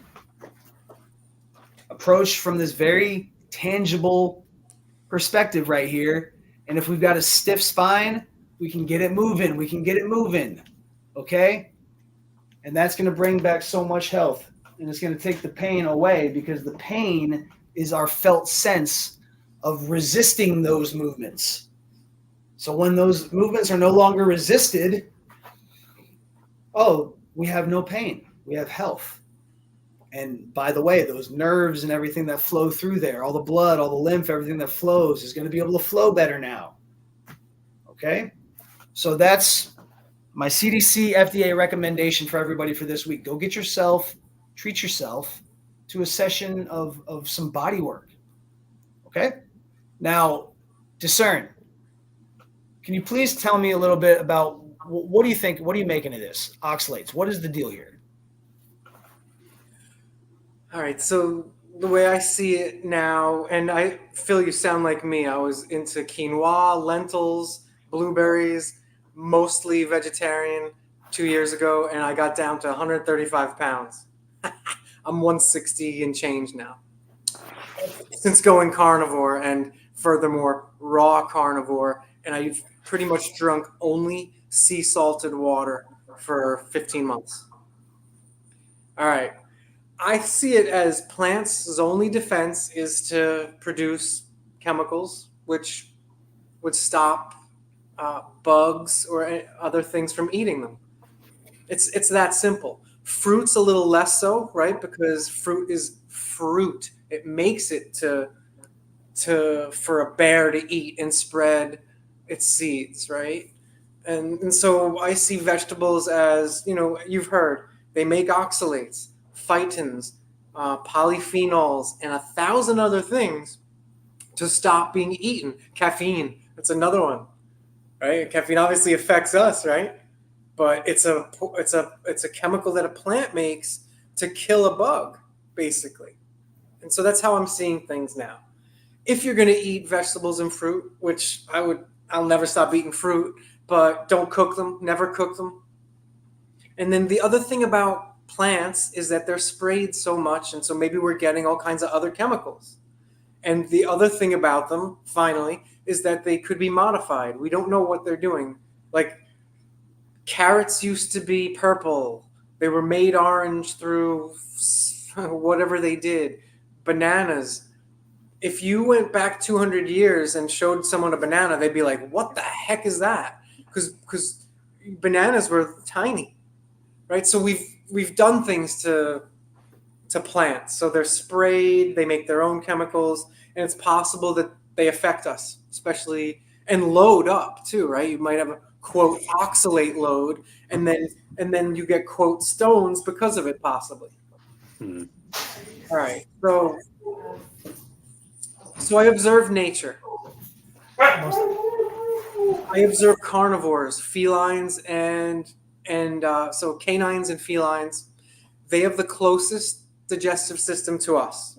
A: approach from this very tangible perspective right here. And if we've got a stiff spine, we can get it moving. Okay? And that's going to bring back so much health. And it's going to take the pain away, because the pain is our felt sense of resisting those movements. So when those movements are no longer resisted, we have no pain. We have health. And by the way, those nerves and everything that flow through there, all the blood, all the lymph, everything that flows is going to be able to flow better now. Okay? So that's my CDCFDA recommendation for everybody for this week. Go treat yourself to a session of some body work. Okay? Now, Discern, can you please tell me a little bit about what do you think? What are you making of this? Oxalates. What is the deal here?
B: All right, so the way I see it now, and I feel you sound like me. I was into quinoa, lentils, blueberries, mostly vegetarian 2 years ago, and I got down to 135 pounds. I'm 160 and change now. Since going carnivore, and furthermore, raw carnivore, and I've pretty much drunk only sea salted water for 15 months. All right. I see it as plants' only defense is to produce chemicals which would stop bugs or other things from eating them. It's that simple. Fruit's a little less so, right? Because fruit is fruit. It makes it for a bear to eat and spread its seeds, right? And so I see vegetables as, you've heard, they make oxalates, phytins, polyphenols, and 1,000 other things to stop being eaten. Caffeine, that's another one, right? Caffeine obviously affects us, right? But it's a chemical that a plant makes to kill a bug, basically. And so that's how I'm seeing things now. If you're going to eat vegetables and fruit, which I'll never stop eating fruit, but don't cook them, never cook them. And then the other thing about plants is that they're sprayed so much, and so maybe we're getting all kinds of other chemicals. And the other thing about them, finally, is that they could be modified. We don't know what they're doing. Like, carrots used to be purple. They were made orange through whatever they did. Bananas. If you went back 200 years and showed someone a banana, they'd be like, what the heck is that? Because bananas were tiny, right? So we've done things to plants. So they're sprayed, they make their own chemicals, and it's possible that they affect us, especially, and load up too, right? You might have a quote oxalate load, and then you get quote stones because of it, possibly. All right. So I observe nature. I observe carnivores, felines, so canines and felines. They have the closest digestive system to us.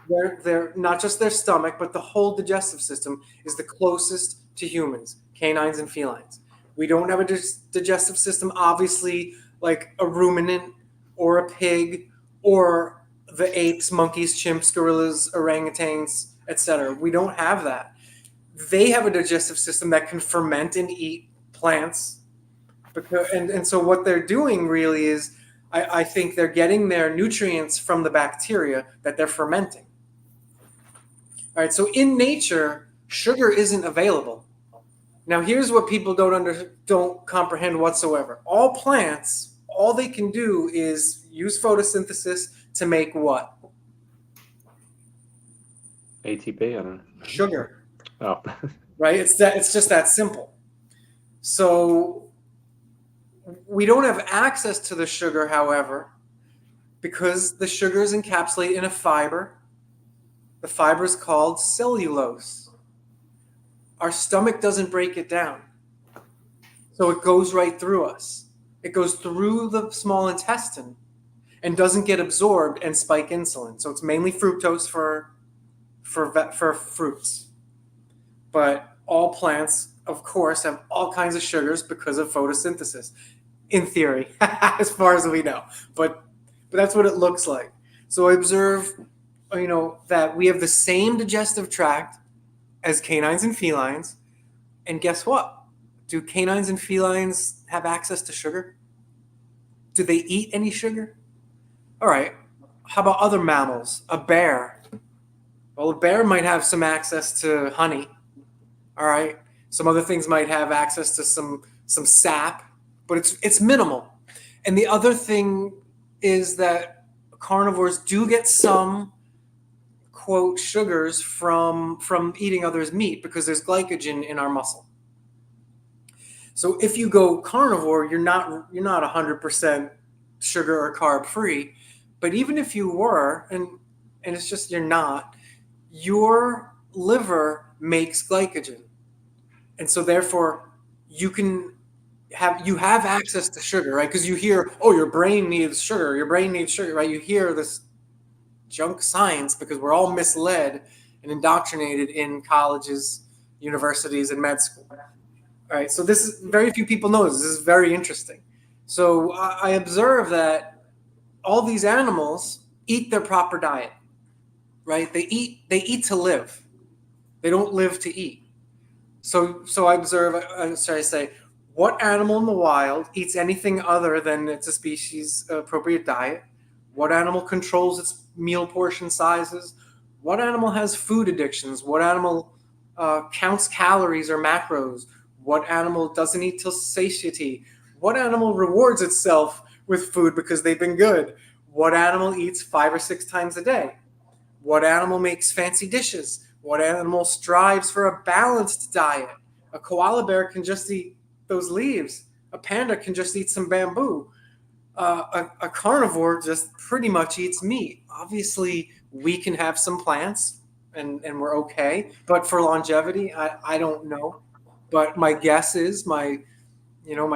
B: They're not just their stomach, but the whole digestive system is the closest to humans, canines and felines. We don't have a digestive system, obviously, like a ruminant or a pig or the apes, monkeys, chimps, gorillas, orangutans, etc. We don't have that. They have a digestive system that can ferment and eat plants. And so what they're doing really is, I think they're getting their nutrients from the bacteria that they're fermenting. All right, so in nature, sugar isn't available. Now, here's what people don't comprehend whatsoever. All plants, all they can do is use photosynthesis to make what?
C: ATP, I don't know.
B: Sugar.
C: Oh.
B: Right? It's just that simple. So we don't have access to the sugar, however, because the sugar is encapsulated in a fiber. The fiber is called cellulose. Our stomach doesn't break it down. So it goes right through us. It goes through the small intestine and doesn't get absorbed and spike insulin. So it's mainly fructose for fruits. But all plants, of course, have all kinds of sugars because of photosynthesis, in theory, as far as we know. But that's what it looks like. So I observe, that we have the same digestive tract as canines and felines. And guess what? Do canines and felines have access to sugar? Do they eat any sugar? All right. How about other mammals? A bear. Well, a bear might have some access to honey. All right. Some other things might have access to some sap, but it's minimal. And the other thing is that carnivores do get some, quote, sugars from eating others' meat because there's glycogen in our muscle. So if you go carnivore, you're not 100% sugar or carb free. But even if you were, and it's just you're not, your liver makes glycogen. And so therefore you have access to sugar, right? Because you hear, oh, your brain needs sugar, right? You hear this junk science because we're all misled and indoctrinated in colleges, universities, and med school. All right, so this is very few people know this. This is very interesting. So I observe that all these animals eat their proper diet, right? They eat to live. They don't live to eat. So I observe, what animal in the wild eats anything other than it's a species appropriate diet? What animal controls its meal portion sizes? What animal has food addictions? What animal counts calories or macros? What animal doesn't eat till satiety? What animal rewards itself with food because they've been good? What animal eats 5 or 6 times a day? What animal makes fancy dishes? What animal strives for a balanced diet? A koala bear can just eat those leaves. A panda can just eat some bamboo. A carnivore just pretty much eats meat. Obviously, we can have some plants and we're okay. But for longevity, I don't know. But my guess is my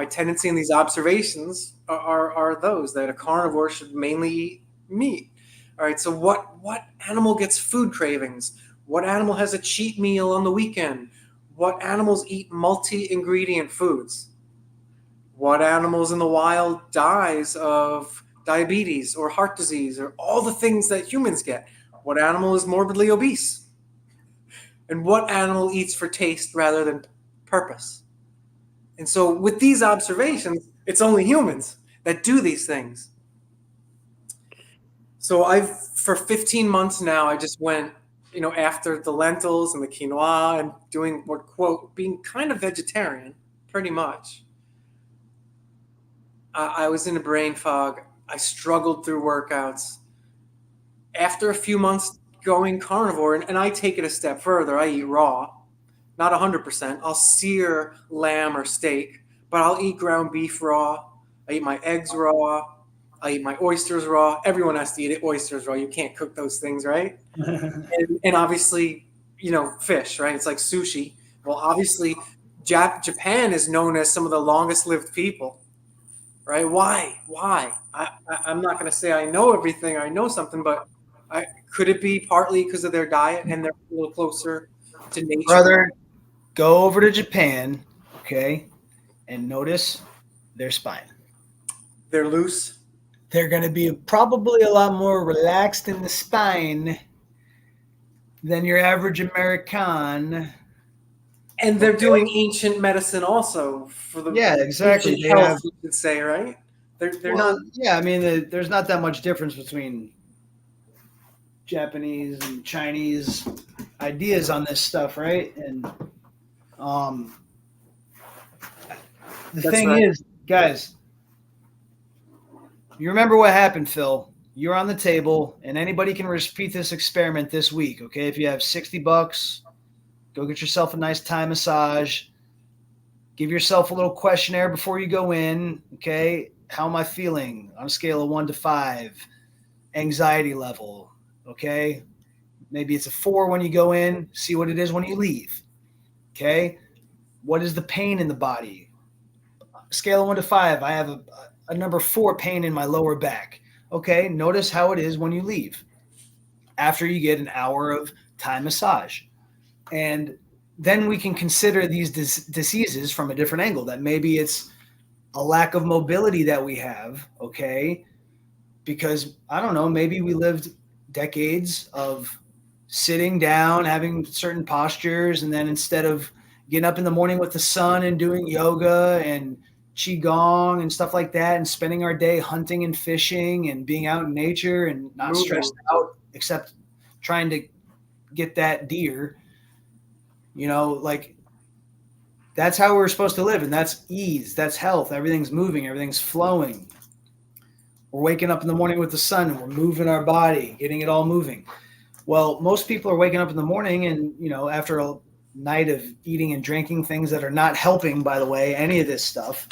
B: tendency in these observations are those that a carnivore should mainly eat meat. All right, so what animal gets food cravings? What animal has a cheat meal on the weekend? What animals eat multi-ingredient foods? What animals in the wild dies of diabetes or heart disease or all the things that humans get? What animal is morbidly obese? And what animal eats for taste rather than purpose? And so with these observations, it's only humans that do these things. So for 15 months now, I just went, after the lentils and the quinoa and doing being kind of vegetarian, pretty much. I was in a brain fog. I struggled through workouts. After a few months going carnivore, and I take it a step further, I eat raw. Not 100%. I'll sear lamb or steak, but I'll eat ground beef raw. I eat my eggs raw. I eat my oysters raw. Everyone has to eat oysters raw. You can't cook those things, right? and obviously, fish, right? It's like sushi. Well, obviously, Japan is known as some of the longest lived people, right? Why? I'm not going to say I know everything. I know something, but could it be partly because of their diet and they're a little closer to nature?
A: Brother, go over to Japan, okay, and notice their spine.
B: They're loose.
A: They're going to be probably a lot more relaxed in the spine than your average American.
B: And they're doing ancient medicine also for the
A: exactly.
B: ancient
A: They
B: health,
A: have,
B: you could say, right? They're
A: well,
B: not.
A: yeah, I mean, there's not that much difference between Japanese and Chinese ideas on this stuff, right? And the
B: That's
A: thing
B: right.
A: is, guys, you remember what happened, Phil? You're on the table, and anybody can repeat this experiment this week, okay? If you have $60, go get yourself a nice Thai massage. Give yourself a little questionnaire before you go in, okay? How am I feeling on a scale of 1 to 5? Anxiety level, okay? Maybe it's a 4 when you go in. See what it is when you leave, okay? What is the pain in the body? Scale of 1 to 5. I have a number 4 pain in my lower back. Okay, notice how it is when you leave after you get an hour of Thai massage. And then we can consider these diseases from a different angle, that maybe it's a lack of mobility that we have, okay? Because, I don't know, maybe we lived decades of sitting down, having certain postures, and then instead of getting up in the morning with the sun and doing yoga and qigong and stuff like that, and spending our day hunting and fishing and being out in nature and not stressed out, except trying to get that deer, like that's how we're supposed to live. And that's ease, that's health. Everything's moving, everything's flowing. We're waking up in the morning with the sun and we're moving our body, getting it all moving. Well, most people are waking up in the morning and, after a night of eating and drinking things that are not helping, by the way, any of this stuff,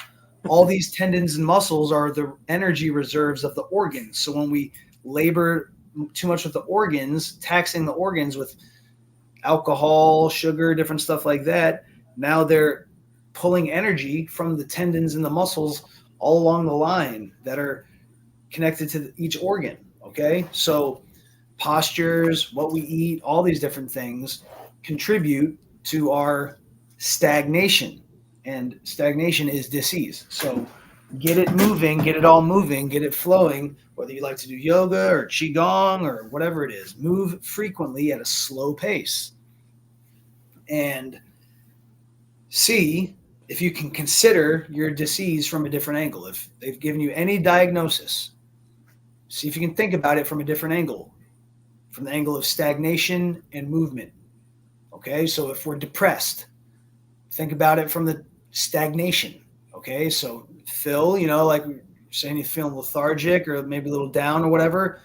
A: all these tendons and muscles are the energy reserves of the organs. So when we labor too much with the organs, taxing the organs with alcohol, sugar, different stuff like that, now they're pulling energy from the tendons and the muscles all along the line that are connected to each organ. Okay. So postures, what we eat, all these different things contribute to our stagnation, and stagnation is disease. So get it moving, get it all moving, get it flowing, whether you like to do yoga or qigong or whatever it is. Move frequently at a slow pace and see if you can consider your disease from a different angle. If they've given you any diagnosis, see if you can think about it from a different angle, from the angle of stagnation and movement. Okay, so if we're depressed, think about it from the stagnation. Okay, so Phil, like you're saying, you're feeling lethargic or maybe a little down or whatever.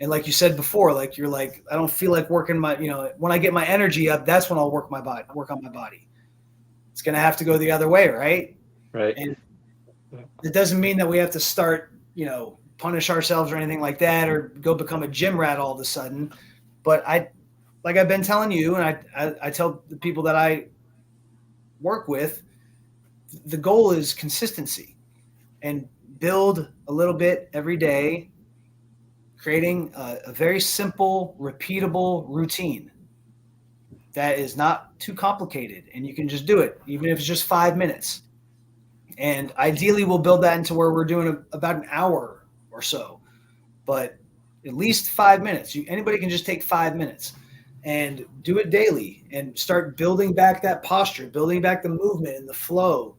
A: And like you said before, like you're like, I don't feel like working my, when I get my energy up, that's when I'll work on my body. It's going to have to go the other way, right?
C: Right.
A: And it doesn't mean that we have to start, punish ourselves or anything like that, or go become a gym rat all of a sudden. But like I've been telling you, and I tell the people that I work with, the goal is consistency and build a little bit every day, creating a very simple, repeatable routine that is not too complicated, and you can just do it, even if it's just 5 minutes. And ideally, we'll build that into where we're doing about an hour or so, but at least 5 minutes. Anybody can just take 5 minutes and do it daily and start building back that posture, building back the movement and the flow.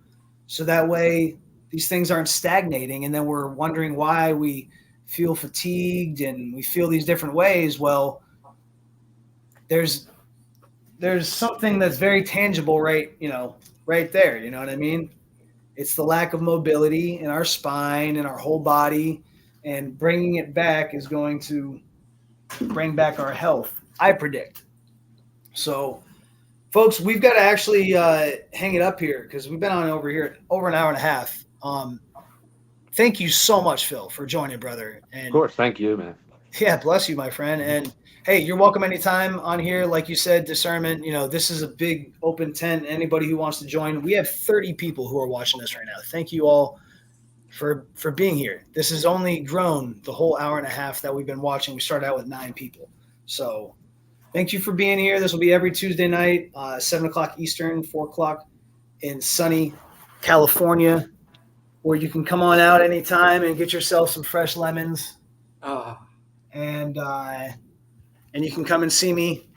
A: So that way these things aren't stagnating and then we're wondering why we feel fatigued and we feel these different ways. Well, there's something that's very tangible, right there. You know what I mean? It's the lack of mobility in our spine and our whole body, and bringing it back is going to bring back our health, I predict. So, folks, we've got to actually hang it up here because we've been on over an hour and a half. Thank you so much, Phil, for joining, brother. And
C: Of course. Thank you, man.
A: Yeah, bless you, my friend. And hey, you're welcome anytime on here. Like you said, discernment, this is a big open tent. Anybody who wants to join, we have 30 people who are watching this right now. Thank you all for being here. This has only grown the whole hour and a half that we've been watching. We started out with 9 people. So thank you for being here. This will be every Tuesday night, 7 o'clock Eastern, 4 o'clock in sunny California, where you can come on out anytime and get yourself some fresh lemons. And you can come and see me.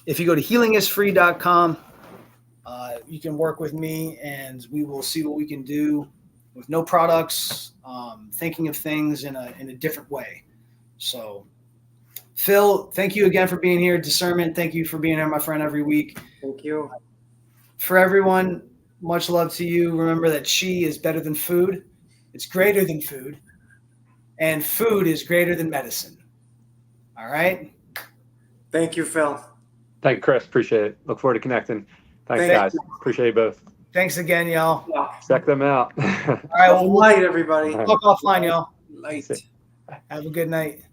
A: If you go to healingisfree.com, you can work with me, and we will see what we can do with no products, thinking of things in a different way. So, Phil, thank you again for being here. Discernment, thank you for being here, my friend, every week.
B: Thank you.
A: For everyone, much love to you. Remember that chi is better than food. It's greater than food. And food is greater than medicine. All right?
B: Thank you, Phil.
C: Thank you, Chris. Appreciate it. Look forward to connecting. Thanks,
B: Thank
C: guys.
B: you.
C: Appreciate you both.
A: Thanks again, y'all.
C: Check them out.
A: All right, well,
B: Light, everybody.
A: we'll talk offline, y'all.
B: Light.
A: Have a good night.